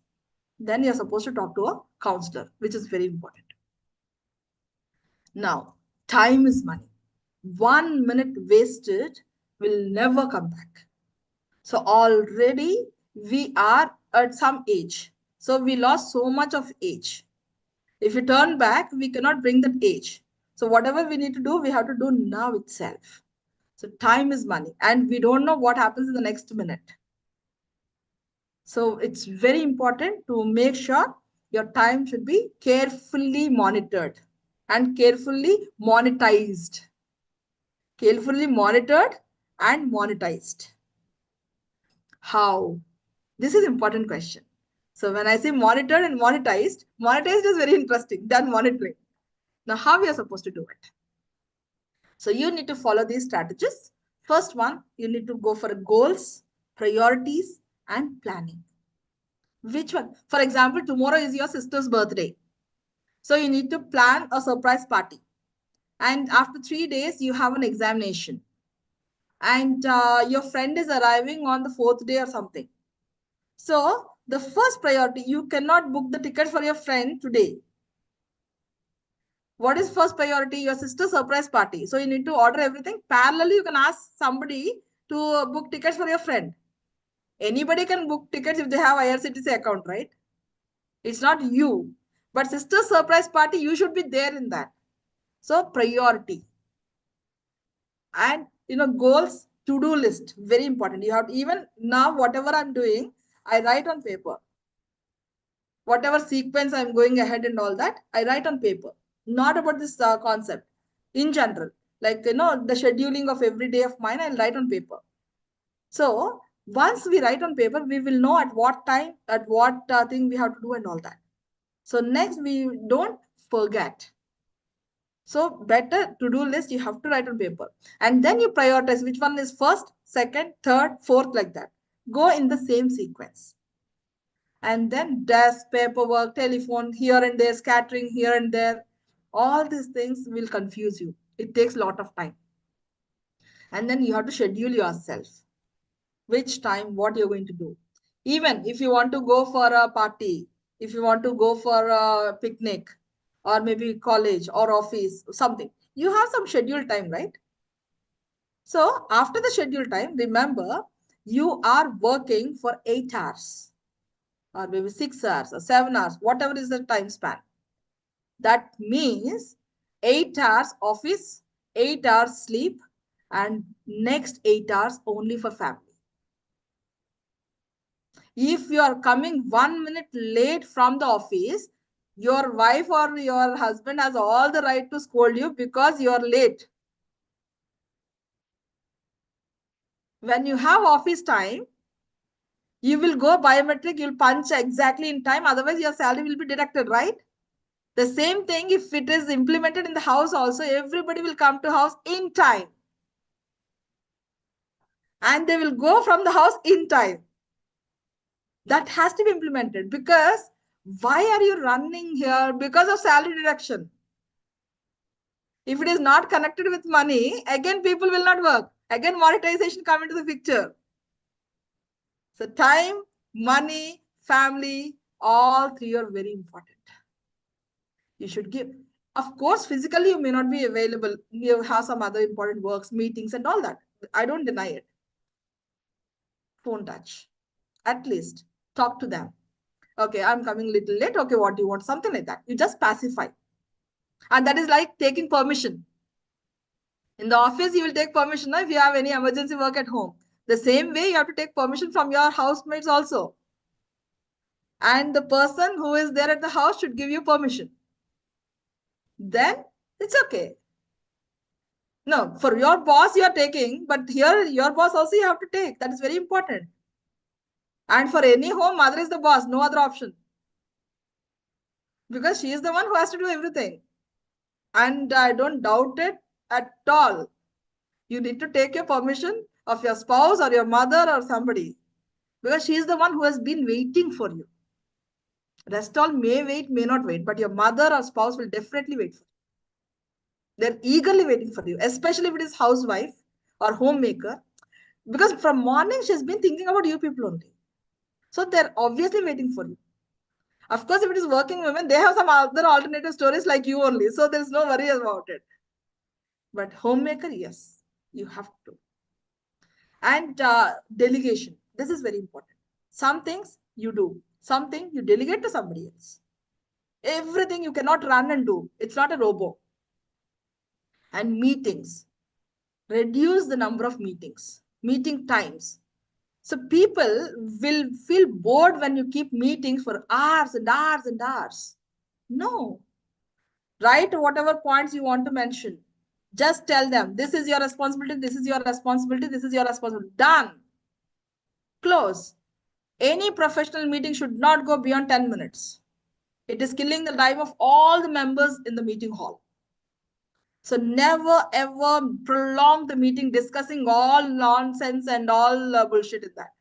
then you're supposed to talk to a counselor, which is very important. Now, time is money. 1 minute wasted will never come back. So already we are at some age. So we lost so much of age. If we turn back, we cannot bring that age. So whatever we need to do, we have to do now itself. So time is money and we don't know what happens in the next minute. So it's very important to make sure your time should be carefully monitored and carefully monetized. Carefully monitored and monetized. How? This is an important question. So when I say monitored and monetized is very interesting than monitoring. Now, how we are supposed to do it? So you need to follow these strategies. First one, you need to go for goals, priorities, and planning. Which one? For example, tomorrow is your sister's birthday. So you need to plan a surprise party. And after 3 days, you have an examination. And your friend is arriving on the 4th day or something. So the first priority, you cannot book the ticket for your friend today. What is first priority? Your sister's surprise party. So you need to order everything. Parallelly, you can ask somebody to book tickets for your friend. Anybody can book tickets if they have IRCTC account, right? It's not you. But sister's surprise party, you should be there in that. So priority. And goals, to-do list, very important. You have to, even now, whatever I'm doing, I write on paper. Whatever sequence I'm going ahead and all that, I write on paper. Not about this concept. In general, like, the scheduling of every day of mine, I'll write on paper. So once we write on paper, we will know at what time, at what thing we have to do and all that. So next, we don't forget. So better to-do list, you have to write on paper. And then you prioritize which one is first, second, third, fourth, like that. Go in the same sequence. And then desk, paperwork, telephone, here and there, scattering here and there. All these things will confuse you. It takes a lot of time. And then you have to schedule yourself. Which time, what you're going to do. Even if you want to go for a party, if you want to go for a picnic, or maybe college or office, something, you have some scheduled time, right? So after the scheduled time, remember, you are working for 8 hours or maybe 6 hours or 7 hours, whatever is the time span. That means 8 hours office, 8 hours sleep, and next 8 hours only for family. If you are coming 1 minute late from the office, your wife or your husband has all the right to scold you because you are late. When you have office time, you will go biometric, you'll punch exactly in time, otherwise your salary will be deducted, right? The same thing, if it is implemented in the house also, everybody will come to house in time. And they will go from the house in time. That has to be implemented, because why are you running here? Because of salary deduction. If it is not connected with money, again people will not work. Again monetization come into the picture. So time, money, family, all three are very important. You should give. Of course, physically you may not be available. You have some other important works, meetings and all that. I don't deny it. Phone touch. At least talk to them. Okay, I'm coming a little late. Okay, what do you want? Something like that. You just pacify. And that is like taking permission. In the office, you will take permission if you have any emergency work at home. The same way, you have to take permission from your housemates also. And the person who is there at the house should give you permission. Then it's okay. No, for your boss you are taking, but here your boss also you have to take. That is very important. And for any home, mother is the boss, no other option. Because she is the one who has to do everything. And I don't doubt it at all. You need to take your permission of your spouse or your mother or somebody. Because she is the one who has been waiting for you. Rest all may wait, may not wait, but your mother or spouse will definitely wait for you. They're eagerly waiting for you, especially if it is housewife or homemaker. Because from morning, she's been thinking about you people only. So they're obviously waiting for you. Of course, if it is working women, they have some other alternative stories like you only. So there's no worry about it. But homemaker, yes, you have to. And delegation. This is very important. Some things you do. Something you delegate to somebody else. Everything you cannot run and do. It's not a robot. And meetings. Reduce the number of meetings. Meeting times. So people will feel bored when you keep meetings for hours and hours and hours. No. Write whatever points you want to mention. Just tell them, this is your responsibility, this is your responsibility, this is your responsibility. Done. Close. Any professional meeting should not go beyond 10 minutes. It is killing the time of all the members in the meeting hall. So never ever prolong the meeting discussing all nonsense and all bullshit in that.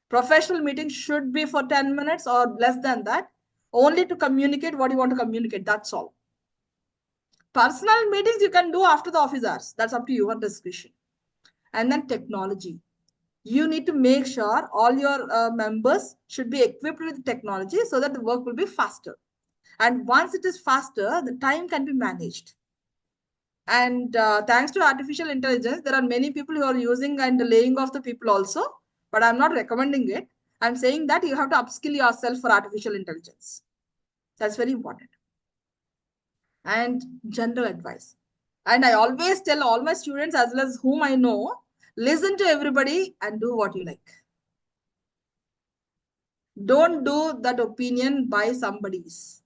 Professional meeting should be for 10 minutes or less than that, only to communicate what you want to communicate. That's all. Personal meetings you can do after the office hours. That's up to your discretion. And then technology. You need to make sure all your members should be equipped with technology so that the work will be faster. And once it is faster, the time can be managed. And thanks to artificial intelligence, there are many people who are using and laying off the people also, but I'm not recommending it. I'm saying that you have to upskill yourself for artificial intelligence. That's very important. And general advice. And I always tell all my students as well as whom I know, listen to everybody and do what you like. Don't do that opinion by somebody's.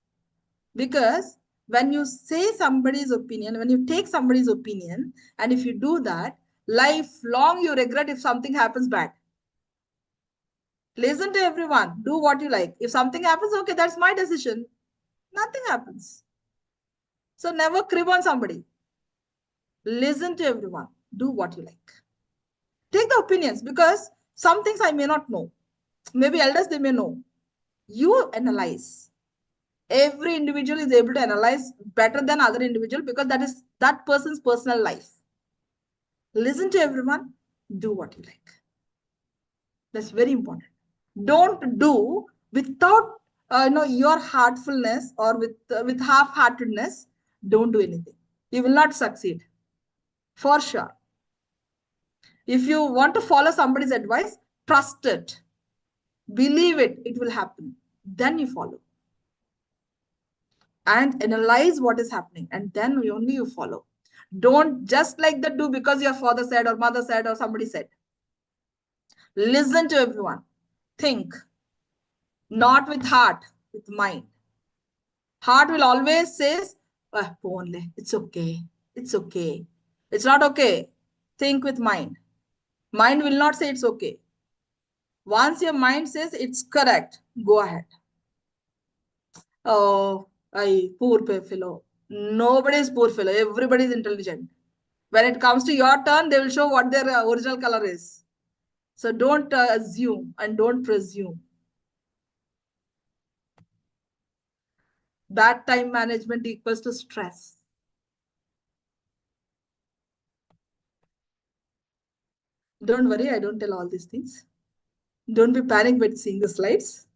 Because when you say somebody's opinion, when you take somebody's opinion, and if you do that, lifelong you regret if something happens bad. Listen to everyone. Do what you like. If something happens, okay, that's my decision. Nothing happens. So never crib on somebody. Listen to everyone. Do what you like. Take the opinions, because some things I may not know. Maybe elders, they may know. You analyze. Every individual is able to analyze better than other individual, because that is that person's personal life. Listen to everyone. Do what you like. That's very important. Don't do without your heartfulness or with half-heartedness. Don't do anything. You will not succeed. For sure. If you want to follow somebody's advice, trust it. Believe it. It will happen. Then you follow. And analyze what is happening. And then only you follow. Don't just like that do because your father said or mother said or somebody said. Listen to everyone. Think. Not with heart, with mind. Heart will always say, it's okay. It's okay. It's not okay. Think with mind. Mind will not say it's okay. Once your mind says it's correct, go ahead. Oh, poor fellow. Nobody is poor fellow. Everybody is intelligent. When it comes to your turn, they will show what their original color is. So don't assume and don't presume. Bad time management equals to stress. Don't worry, I don't tell all these things. Don't be panicked when seeing the slides.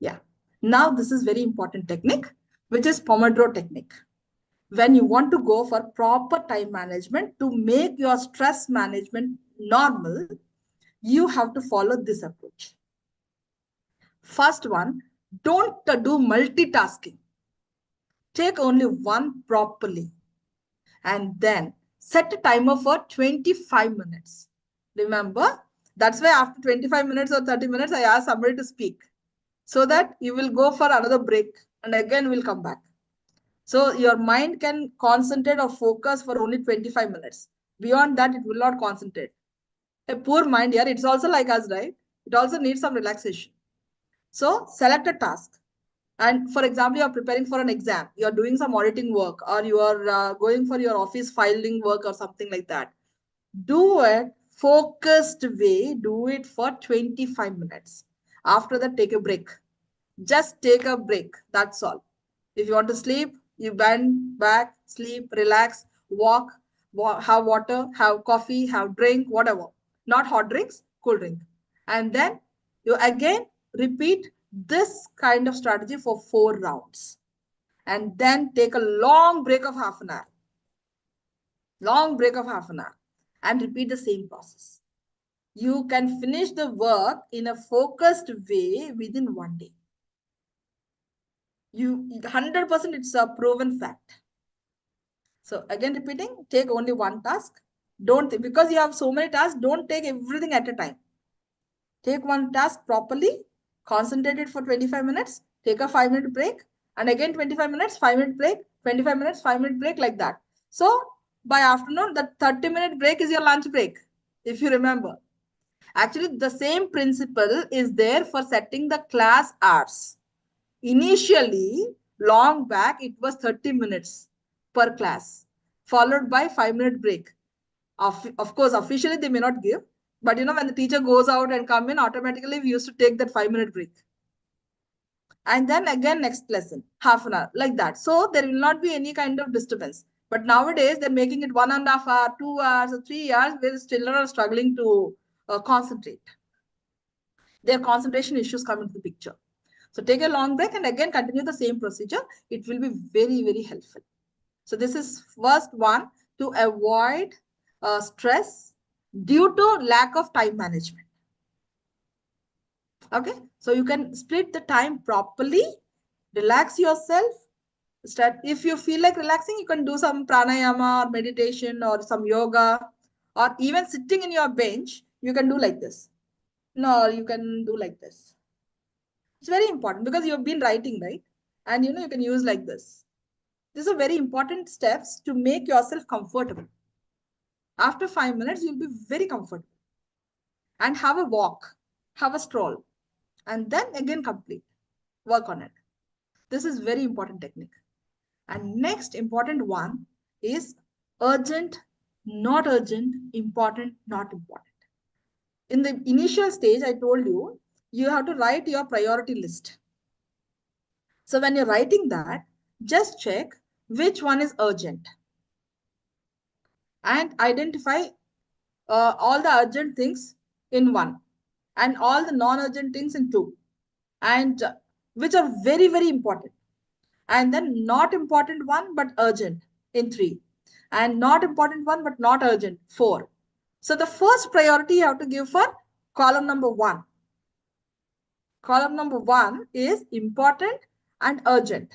Yeah. Now this is very important technique, which is Pomodoro technique. When you want to go for proper time management to make your stress management normal, you have to follow this approach. First one, don't do multitasking. Take only one properly. And then set a timer for 25 minutes. Remember, that's why after 25 minutes or 30 minutes, I ask somebody to speak so that you will go for another break and again we'll come back. So your mind can concentrate or focus for only 25 minutes. Beyond that, it will not concentrate. A poor mind here, it's also like us, right? It also needs some relaxation. So select a task. And for example, you're preparing for an exam, you're doing some auditing work, or you are going for your office filing work or something like that. Do it focused way, do it for 25 minutes. After that, take a break. Just take a break. That's all. If you want to sleep, you bend back, sleep, relax, walk, have water, have coffee, have drink, whatever. Not hot drinks, cool drink. And then you again repeat this kind of strategy for 4 rounds. And then take a long break of half an hour. Long break of half an hour. And repeat the same process. You can finish the work in a focused way within 1 day. 100% it's a proven fact. So again repeating, take only one task. Because you have so many tasks, don't take everything at a time. Take one task properly, concentrate it for 25 minutes, take a 5-minute break, and again 25 minutes, 5-minute break, 25 minutes, 5-minute break, like that. So by afternoon, that 30-minute break is your lunch break, if you remember. Actually, the same principle is there for setting the class hours. Initially, long back, it was 30 minutes per class, followed by 5-minute break. Of course, officially they may not give, But when the teacher goes out and come in, automatically we used to take that 5-minute break. And then again, next lesson, half an hour, like that. So there will not be any kind of disturbance. But nowadays, they're making it 1.5 hours, 2 hours, or 3 hours, where children are struggling to concentrate. Their concentration issues come into the picture. So take a long break and again continue the same procedure. It will be very, very helpful. So this is first one, to avoid stress due to lack of time management. Okay, so you can split the time properly, relax yourself. Start, if you feel like relaxing, you can do some pranayama or meditation or some yoga, or even sitting in your bench, you can do like this. No, you can do like this. It's very important because you've been writing, right? And you can use like this. These are very important steps to make yourself comfortable. After 5 minutes, you'll be very comfortable. And have a walk, have a stroll, and then again complete. Work on it. This is very important technique. And next important one is urgent, not urgent, important, not important. In the initial stage, I told you, you have to write your priority list. So when you're writing that, just check which one is urgent and identify all the urgent things in one and all the non-urgent things in two, and which are very, very important. And then not important one, but urgent in 3. And not important one, but not urgent, 4. So the first priority you have to give for column number 1. Column number 1 is important and urgent.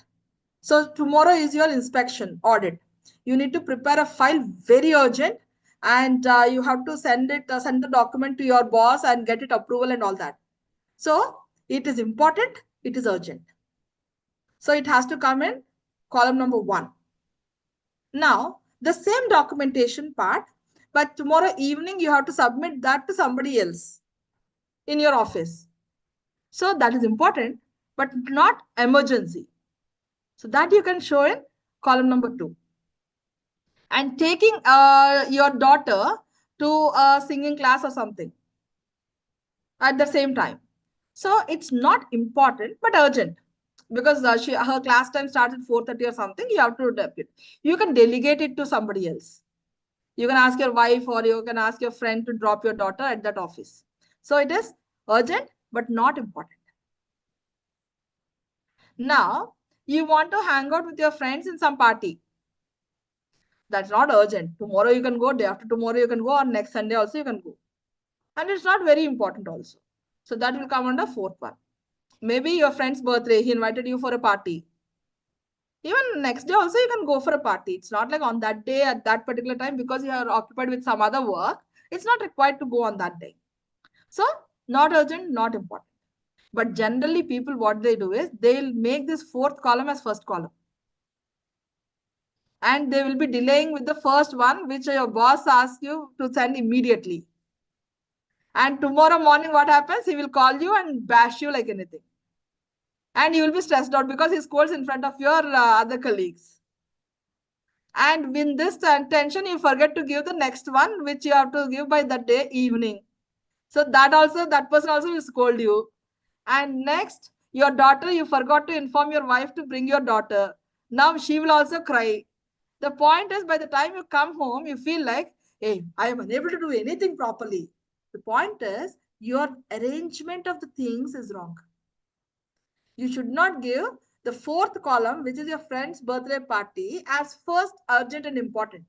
So tomorrow is your inspection audit. You need to prepare a file very urgent, and you have to send the document to your boss and get it approval and all that. So it is important, it is urgent. So it has to come in column number 1. Now, the same documentation part, but tomorrow evening you have to submit that to somebody else in your office. So that is important, but not emergency. So that you can show in column number 2. And taking your daughter to a singing class or something at the same time. So it's not important, but urgent. Because her class time starts at 4:30 or something, you have to adapt it. You can delegate it to somebody else. You can ask your wife or you can ask your friend to drop your daughter at that office. So it is urgent, but not important. Now, you want to hang out with your friends in some party. That's not urgent. Tomorrow you can go, day after tomorrow you can go, or next Sunday also you can go. And it's not very important also. So that will come under 4th one. Maybe your friend's birthday, he invited you for a party. Even next day also you can go for a party. It's not like on that day at that particular time, because you are occupied with some other work. It's not required to go on that day. So not urgent, not important. But generally people, what they do is they'll make this 4th column as 1st column. And they will be delaying with the first one, which your boss asks you to send immediately. And tomorrow morning, what happens? He will call you and bash you like anything. And you will be stressed out because he scolds in front of your other colleagues. And in this tension, you forget to give the next one, which you have to give by that day evening. So that person also will scold you. And next, your daughter, you forgot to inform your wife to bring your daughter. Now she will also cry. The point is, by the time you come home, you feel like, hey, I am unable to do anything properly. The point is, your arrangement of the things is wrong. You should not give the 4th column, which is your friend's birthday party, as first urgent and important.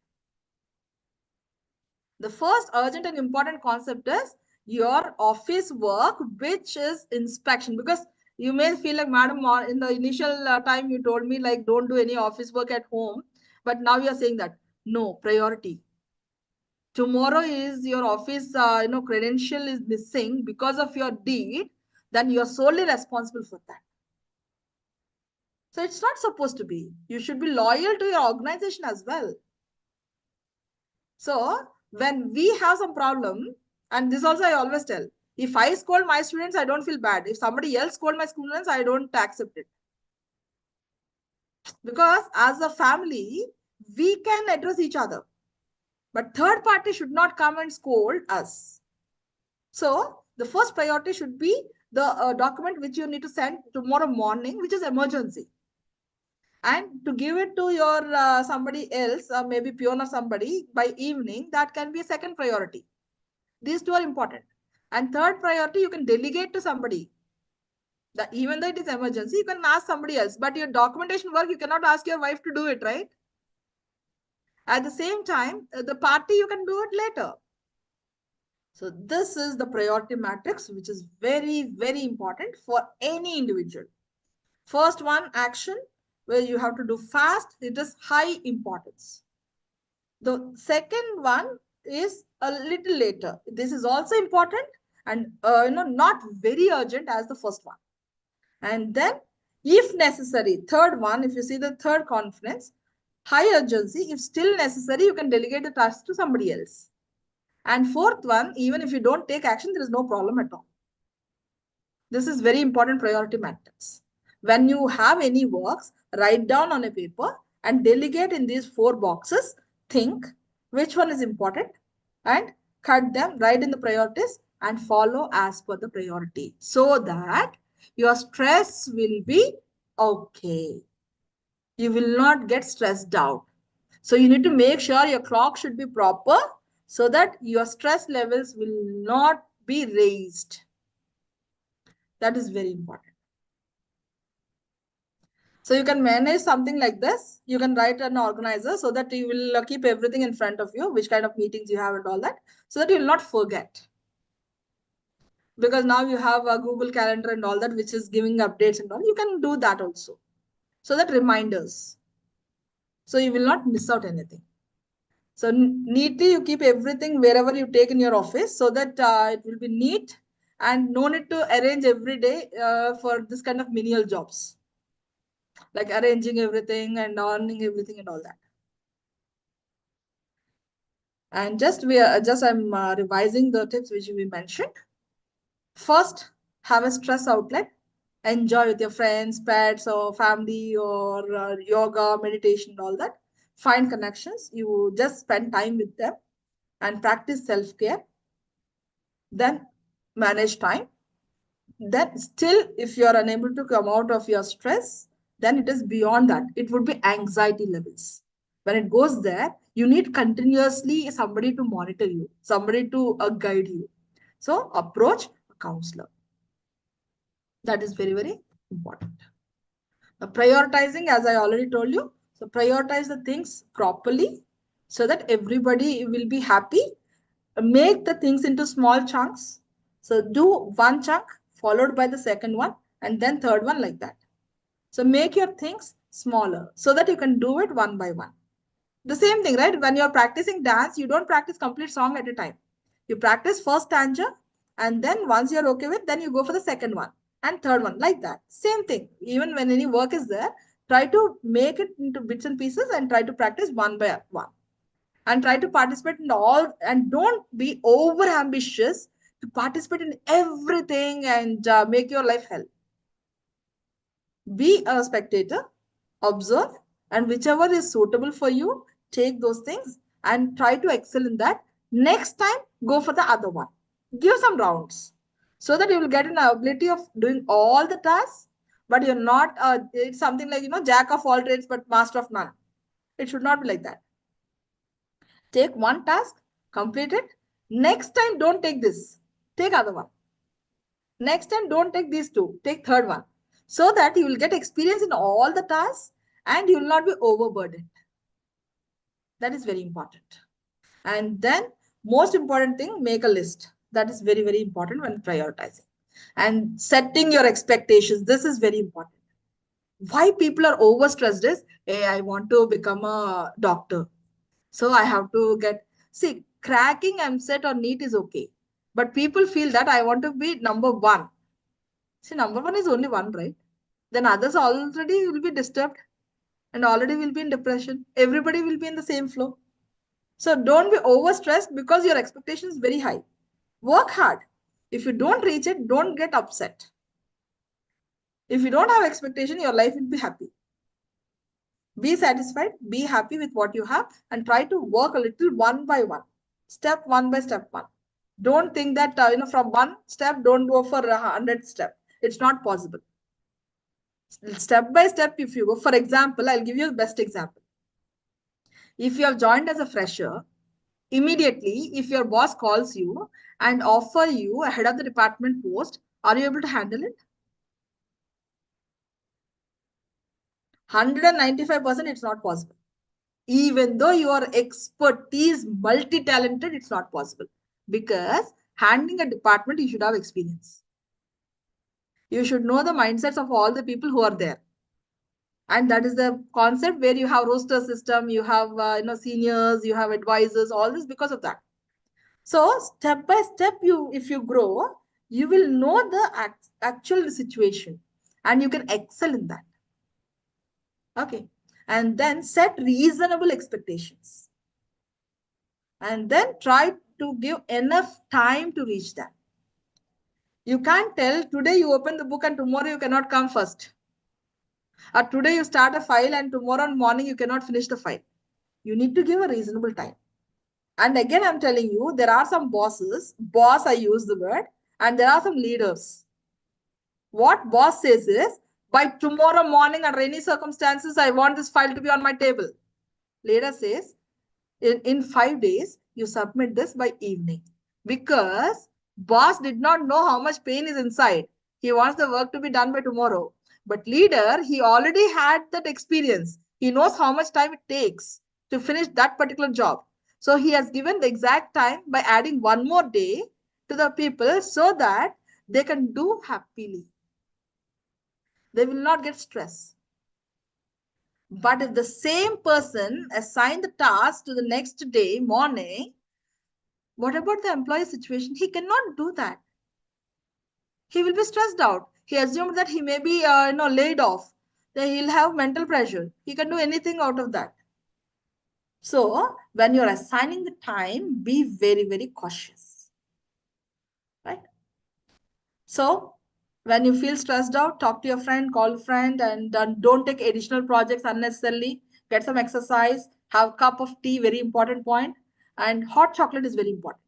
The first urgent and important concept is your office work, which is inspection. Because you may feel like, madam, in the initial time you told me like don't do any office work at home. But now you are saying that, no, priority. Tomorrow is your office credential is missing because of your deed, then you are solely responsible for that. So it's not supposed to be. You should be loyal to your organization as well. So when we have some problem, and this also I always tell, if I scold my students, I don't feel bad. If somebody else scold my students, I don't accept it. Because as a family, we can address each other. But third party should not come and scold us. So the first priority should be the document which you need to send tomorrow morning, which is emergency. And to give it to your somebody else, maybe peon or somebody by evening, that can be a second priority. These two are important. And third priority, you can delegate to somebody. That even though it is emergency, you can ask somebody else. But your documentation work, you cannot ask your wife to do it, right? At the same time, the party, you can do it later. So this is the priority matrix, which is very, very important for any individual. First one, action, where you have to do fast. It is high importance. The second one is a little later. This is also important and not very urgent as the first one. And then, if necessary, third one, if you see the third conference, high urgency, if still necessary, you can delegate the task to somebody else. And fourth one, even if you don't take action, there is no problem at all. This is very important priority matrix. When you have any works, write down on a paper and delegate in these 4 boxes. Think which one is important and cut them, write in the priorities and follow as per the priority so that your stress will be okay. You will not get stressed out. So you need to make sure your clock should be proper so that your stress levels will not be raised. That is very important. So you can manage something like this. You can write an organizer so that you will keep everything in front of you, which kind of meetings you have and all that, so that you will not forget. Because now you have a Google Calendar and all that, which is giving updates and all. You can do that also. So that reminders. So you will not miss out anything. So neatly you keep everything wherever you take in your office so that it will be neat and no need to arrange every day for this kind of menial jobs. Like arranging everything and owning everything and all that. And I'm revising the tips which we mentioned. First, have a stress outlet. Enjoy with your friends, pets, or family, or yoga, meditation, all that. Find connections. You just spend time with them and practice self-care. Then manage time. Then still, if you are unable to come out of your stress, then it is beyond that. It would be anxiety levels. When it goes there, you need continuously somebody to monitor you, somebody to guide you. So approach a counselor. That is very, very important. Prioritizing, as I already told you, so prioritize the things properly so that everybody will be happy. Make the things into small chunks. So do one chunk followed by the second one and then third one, like that. So make your things smaller so that you can do it one by one. The same thing, right? When you're practicing dance, you don't practice complete song at a time. You practice first stanza and then once you're okay with, then you go for the second one and third one, like that. Same thing. Even when any work is there, try to make it into bits and pieces and try to practice one by one. And try to participate in all, and don't be over ambitious to participate in everything and make your life hell. Be a spectator, observe, and whichever is suitable for you, take those things and try to excel in that. Next time, go for the other one. Give some rounds so that you will get an ability of doing all the tasks, but you're not, it's something like, jack of all trades, but master of none. It should not be like that. Take one task, complete it. Next time, don't take this. Take other one. Next time, don't take these two. Take third one. So that you will get experience in all the tasks and you will not be overburdened. That is very important. And then, most important thing, make a list. That is very, very important when prioritizing. And setting your expectations. This is very important. Why people are overstressed is, hey, I want to become a doctor. So I have to see, cracking MCET or NEET is okay. But people feel that I want to be number 1. See, number 1 is only one, right? Then others already will be disturbed and already will be in depression. Everybody will be in the same flow. So don't be overstressed because your expectation is very high. Work hard. If you don't reach it, don't get upset. If you don't have expectation, your life will be happy. Be satisfied, be happy with what you have and try to work a little one by one. Step one by step one. Don't think that, from one step, don't go for 100 step. It's not possible. Step by step, if you go, for example, I'll give you the best example. If you have joined as a fresher, immediately, if your boss calls you and offer you a head of the department post, are you able to handle it? 195%, it's not possible. Even though you are expertise, multi-talented, it's not possible. Because handling a department, you should have experience. You should know the mindsets of all the people who are there. And that is the concept where you have roster system, you have seniors, you have advisors, all this because of that. So step by step, if you grow, you will know the actual situation and you can excel in that. Okay. And then set reasonable expectations. And then try to give enough time to reach that. You can't tell today you open the book and tomorrow you cannot come first. Or today you start a file and tomorrow morning you cannot finish the file. You need to give a reasonable time. And again, I'm telling you, there are some bosses, boss, I use the word, and there are some leaders. What boss says is, by tomorrow morning under any circumstances, I want this file to be on my table. Leader says, in 5 days, you submit this by evening. Because boss did not know how much pain is inside. He wants the work to be done by tomorrow. But leader, he already had that experience. He knows how much time it takes to finish that particular job. So he has given the exact time by adding one more day to the people so that they can do happily. They will not get stressed. But if the same person assign the task to the next day morning, what about the employee situation? He cannot do that. He will be stressed out. He assumed that he may be laid off. Then he'll have mental pressure. He can do anything out of that. So when you're assigning the time, be very, very cautious. Right? So when you feel stressed out, talk to your friend, call a friend, and don't take additional projects unnecessarily. Get some exercise, have a cup of tea, very important point. And hot chocolate is very important.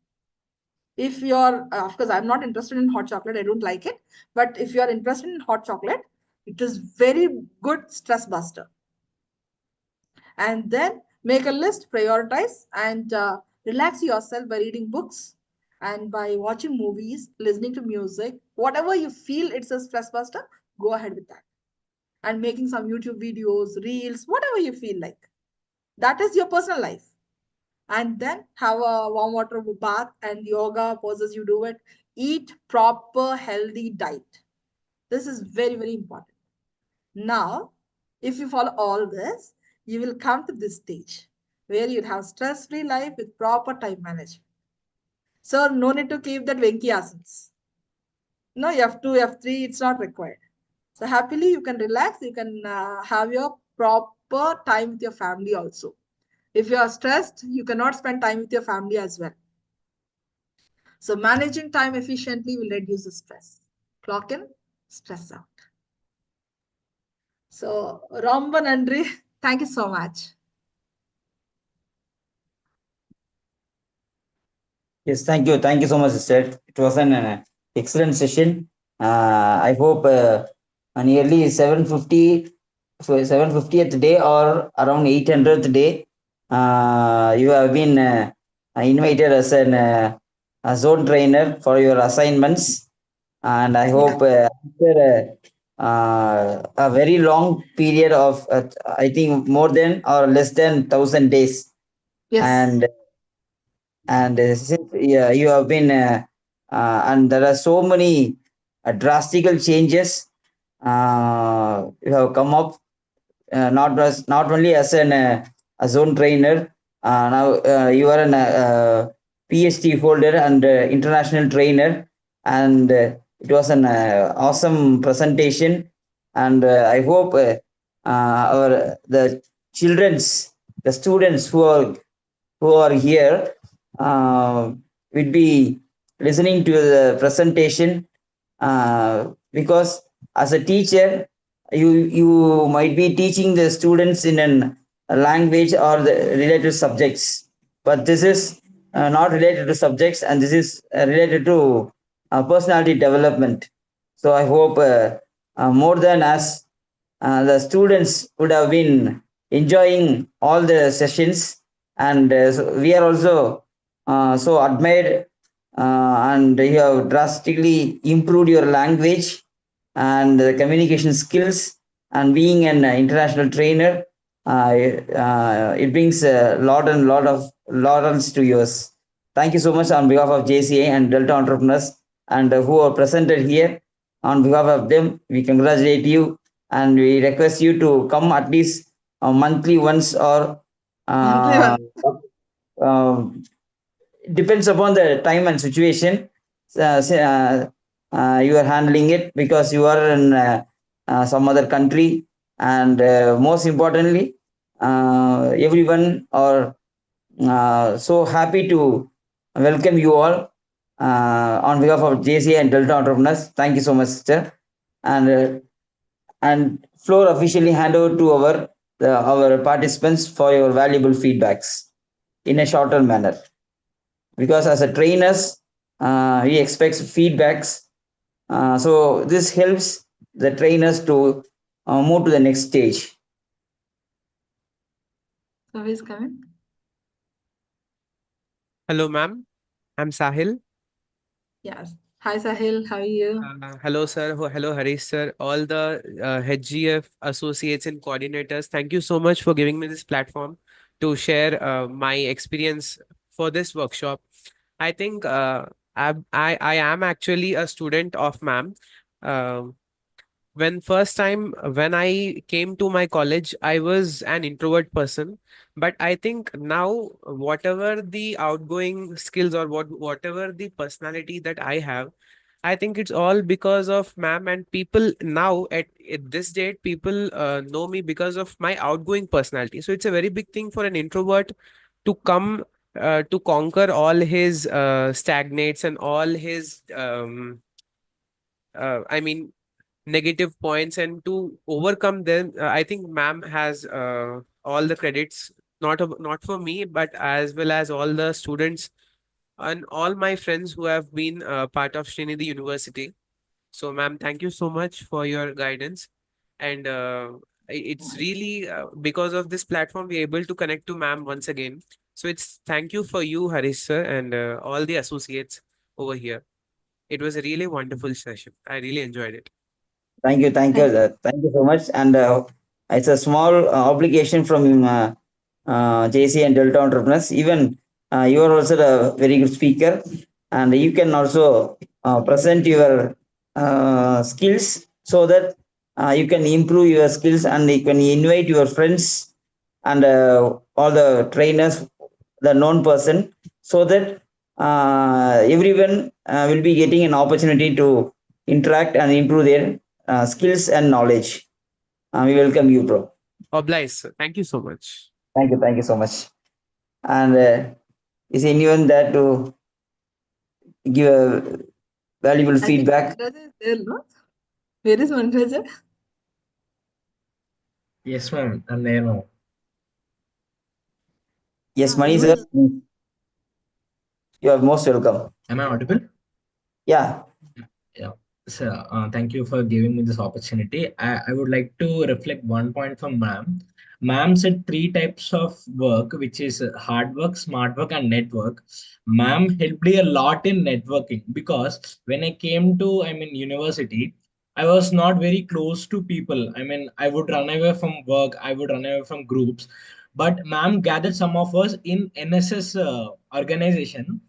If you're, of course, I'm not interested in hot chocolate, I don't like it. But if you're interested in hot chocolate, it is very good stress buster. And then make a list, prioritize, and relax yourself by reading books and by watching movies, listening to music. Whatever you feel it's a stress buster, go ahead with that. And making some YouTube videos, reels, whatever you feel like. That is your personal life. And then have a warm water bath and yoga poses, you do it. Eat proper healthy diet. This is very, very important. Now, if you follow all this, you will come to this stage where you have stress-free life with proper time management. So no need to keep that Venki asanas. No, F2, F3, it's not required. So happily you can relax, you can have your proper time with your family also. If you are stressed, you cannot spend time with your family as well. So managing time efficiently will reduce the stress. Clock in, stress out. So Romba Nandri, thank you so much. Yes, thank you. Thank you so much, sister. It was an excellent session. I hope nearly 750, so 750th day or around 800th day, you have been invited as a zone trainer for your assignments. And I hope after a very long period of, I think more than or less than 1,000 days. Yes. And since you have been and there are so many drastical changes you have come up, not only as a zone trainer, now you are an PhD holder and international trainer, and it was an awesome presentation. And I hope our the students who are here will be listening to the presentation, because as a teacher you might be teaching the students in a language or the related subjects, but this is not related to subjects, and this is related to personality development. So I hope more than us, the students would have been enjoying all the sessions, and so we are also so admired, and you have drastically improved your language and the communication skills, and being an international trainer, it brings a lot of laurels to yours. Thank you so much on behalf of JCA and Delta Entrepreneurs, and who are presented here. On behalf of them, we congratulate you, and we request you to come at least monthly once, or Monthly uh, one. uh, depends upon the time and situation. You are handling it because you are in some other country, and most importantly, everyone are so happy to welcome you all on behalf of JCA and Delta Entrepreneurs. Thank you so much, sir. And floor officially hand over to our participants for your valuable feedbacks in a shorter manner, because as a trainers, he expects feedbacks. So this helps the trainers to move to the next stage. So who is coming? Hello, ma'am. I'm Sahil. Yes. Hi Sahil, how are you? Hello, sir. Hello, Harish, sir. All the HGF associates and coordinators, thank you so much for giving me this platform to share my experience for this workshop. I think I am actually a student of ma'am. Um when first time when I came to my college, I was an introvert person, but I think now whatever the outgoing skills or whatever the personality that I have, I think it's all because of ma'am, and people now at this date, people know me because of my outgoing personality. So it's a very big thing for an introvert to come to conquer all his stagnates and all his I mean negative points, and to overcome them. I think ma'am has all the credits, not for me, but as well as all the students and all my friends who have been part of Srinidhi University. So, ma'am, thank you so much for your guidance. And it's really because of this platform we're able to connect to ma'am once again. So it's thank you for you, Harish sir, and all the associates over here. It was a really wonderful session. I really enjoyed it. Thank Thank you so much. And it's a small obligation from JC and Delta Entrepreneurs. Even you are also a very good speaker, and you can also present your skills, so that you can improve your skills, and you can invite your friends and all the trainers, the known person, so that everyone will be getting an opportunity to interact and improve their skills and knowledge. We welcome you, bro. Obliged, sir. Thank you so much. Thank you so much. And is anyone there to give a valuable I think feedback? Manraja is there, no? Where is Manraja? Yes, ma'am. And then, Yes, Mani Who sir, is you are most welcome. am I audible? Yeah, Yeah. So, thank you for giving me this opportunity. I would like to reflect one point from ma'am. Ma'am said three types of work, which is hard work, smart work, and network. Ma'am helped me a lot in networking because when I came to, university, I was not very close to people. I would run away from work, I would run away from groups. But ma'am gathered some of us in NSS organization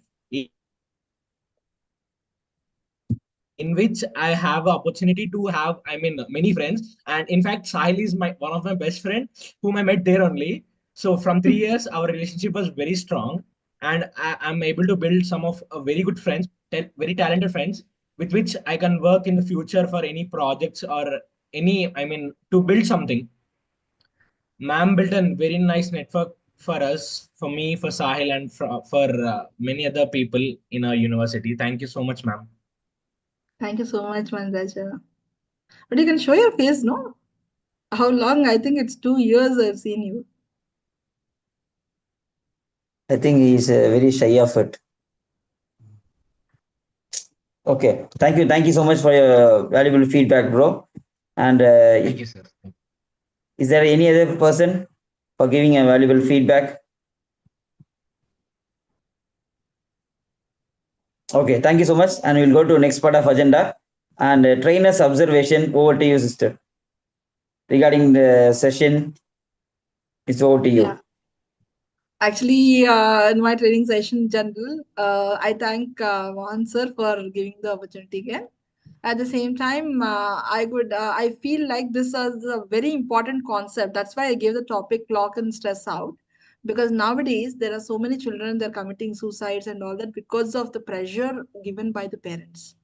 in which I have opportunity to have, many friends. And in fact, Sahil is my one of my best friend whom I met there only. So from 3 years, our relationship was very strong, and I'm able to build some of very good friends, very talented friends, with which I can work in the future for any projects or any, to build something. Ma'am built a very nice network for us, for me, for Sahil, and for many other people in our university. Thank you so much, ma'am. Thank you so much, Manraja. But you can show your face, no? How long? I think it's 2 years I've seen you. I think he's very shy of it. Okay. Thank you so much for your valuable feedback, bro. And Thank you, sir. is there any other person for giving a valuable feedback? Okay, thank you so much. And we'll go to next part of agenda. And trainers observation, over to you, sister. Regarding the session, it's over to you. Yeah. Actually, in my training session in general, I thank Mohan sir for giving the opportunity again. At the same time, I feel like this is a very important concept. That's why I gave the topic lock and stress out. Because nowadays there are so many children, they're committing suicides and all that because of the pressure given by the parents.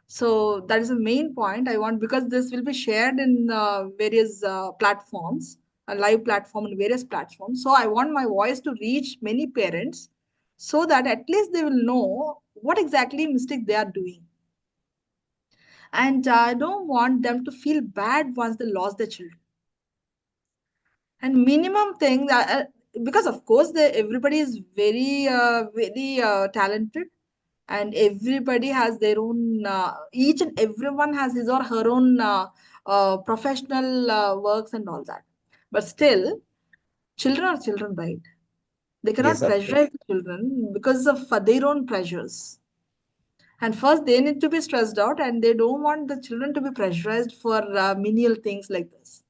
So that is the main point I want, because this will be shared in various platforms, a live platform in various platforms. So I want my voice to reach many parents so that at least they will know what exactly mistake they are doing. And I don't want them to feel bad once they lost their children. And minimum thing that, because of course everybody is very talented, and everybody has their own each and everyone has his or her own professional works and all that, but still children are children, right? They Yes, cannot of course. pressurize the children because of their own pressures. And first they need to be stressed out, and they don't want the children to be pressurized for menial things like this.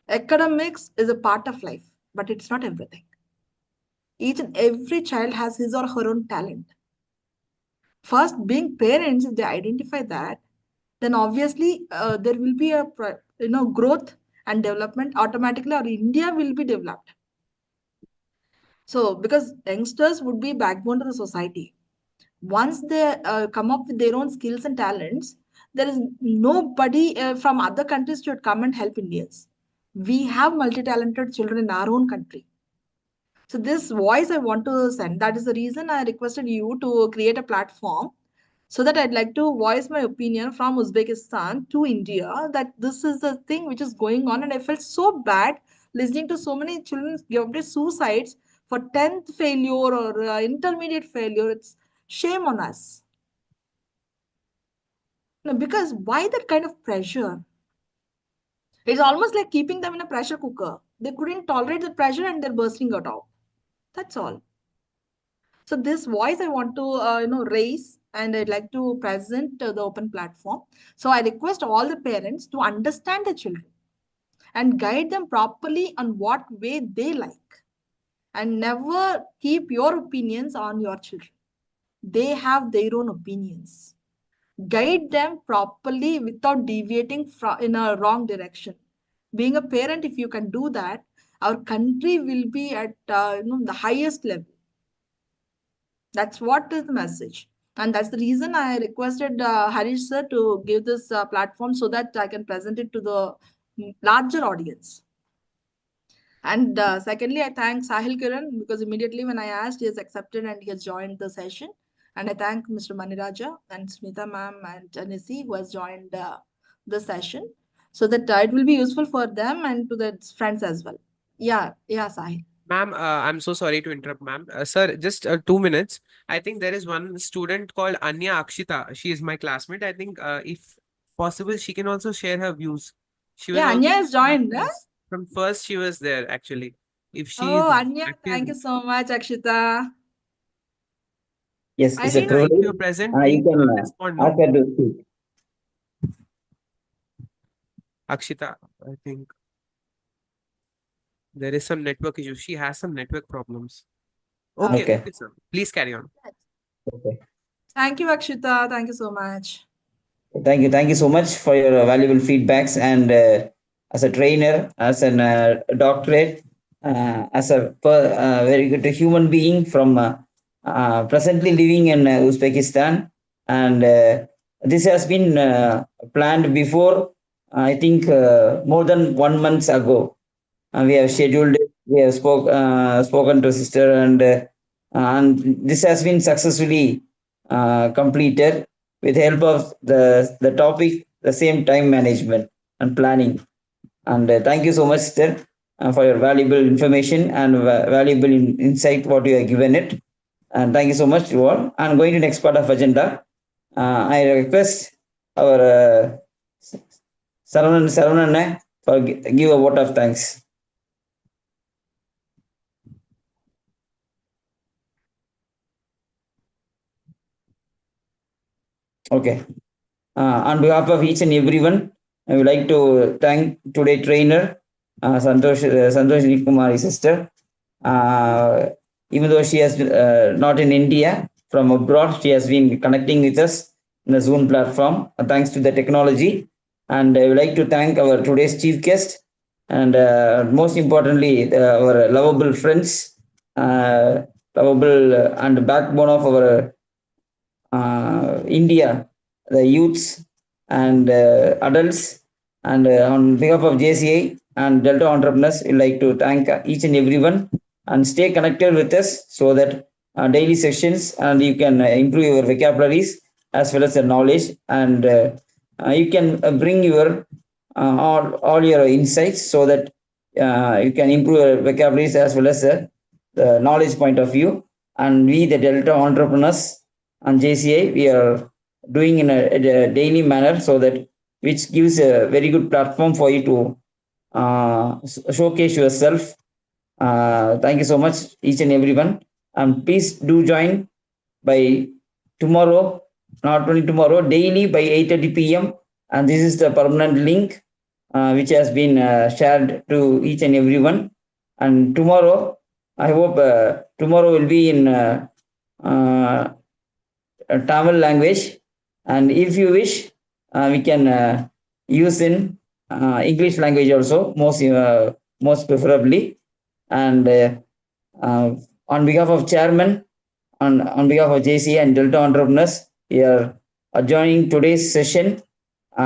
Academics is a part of life, but it's not everything. Each and every child has his or her own talent. First, being parents, if they identify that, then obviously there will be a growth and development automatically, or India will be developed. So, because youngsters would be backbone to the society. Once they come up with their own skills and talents, there is nobody from other countries should come and help Indians. We have multi-talented children in our own country. So this voice I want to send. That is the reason I requested you to create a platform, so that I'd like to voice my opinion from Uzbekistan to India, that this is the thing which is going on. And I felt so bad listening to so many children give suicides for 10th failure or intermediate failure. It's shame on us. No, because why that kind of pressure? It's almost like keeping them in a pressure cooker. They couldn't tolerate the pressure and they're bursting it out. That's all. So this voice I want to raise, and I'd like to present the open platform. So I request all the parents to understand the children and guide them properly on what way they like, and never keep your opinions on your children. They have their own opinions. Guide them properly without deviating in a wrong direction. Being a parent, if you can do that, our country will be at the highest level. That's what is the message. And that's the reason I requested Harish sir to give this platform so that I can present it to the larger audience. And secondly, I thank Sahil Kiran, because immediately when I asked, he has accepted and he has joined the session. And I thank Mr. Maniraja and Smita ma'am and Janisi, who has joined the session, so that it will be useful for them and to their friends as well. Yeah, Sahil. Ma'am, I'm so sorry to interrupt, ma'am. Sir, just 2 minutes. I think there is one student called Anya Akshita. She is my classmate. I think if possible, she can also share her views. She was Yeah, also Anya has joined. from first. She was there actually. If she Oh, is Anya, active, thank you so much, Akshita. Yes, I it's a didn't. if privilege. you're present, You please can respond. ask No, her to speak. Akshita. I think there is some network issue. She has some network problems. Okay, Okay. okay, sir. Please carry on. Okay. Thank you, Akshita. Thank you so much. Thank you so much for your valuable feedbacks. And as a trainer, as an doctorate, as a very good human being from presently living in Uzbekistan, and this has been planned before. I think more than 1 month ago. We have scheduled it. We have spoken to sister, and this has been successfully completed with help of the topic, the same time management and planning. And thank you so much, sister. for your valuable information and valuable insight what you have given it. And thank you so much to all. I'm going to next part of agenda. I request our Saravanan for give a vote of thanks. Okay. On behalf of each and everyone, I would like to thank today trainer Santosh Kumari sister. Even though she has not in India, from abroad, she has been connecting with us in the Zoom platform, thanks to the technology. And I would like to thank our today's chief guest, and most importantly, our lovable friends, lovable and backbone of our India, the youths and adults. And on behalf of JCI and Delta Entrepreneurs, we'd like to thank each and everyone and stay connected with us so that daily sessions and you can improve your vocabularies as well as the knowledge, and you can bring your all your insights so that you can improve your vocabularies as well as the knowledge point of view. And we, the Delta Entrepreneurs and JCI, we are doing in a daily manner so that which gives a very good platform for you to showcase yourself. Thank you so much, each and everyone. And please do join by tomorrow, not only tomorrow, daily by 8:30 p.m. And this is the permanent link which has been shared to each and everyone. And tomorrow, I hope tomorrow will be in Tamil language. And if you wish, we can use in English language also, most preferably. And on behalf of chairman, on behalf of JC and Delta Entrepreneurs, we are adjourning today's session.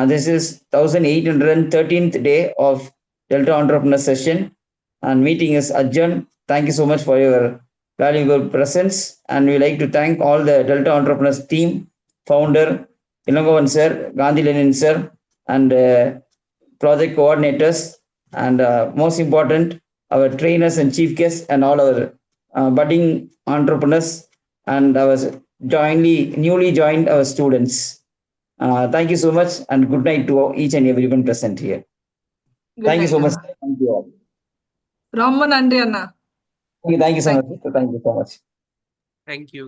This is 1813th day of Delta Entrepreneur session, and meeting is adjourned. Thank you so much for your valuable presence, and we like to thank all the Delta Entrepreneurs team, founder Ilangovan sir, Gandhi Lenin sir, and project coordinators, and most important, our trainers and chief guests, and all our budding entrepreneurs, and our newly joined our students. Thank you so much, and good night to each and everyone present here. Thank you so much. Thank you all. ரொம்ப நன்றி அண்ணா. Thank you so much. Thank you so much. Thank you.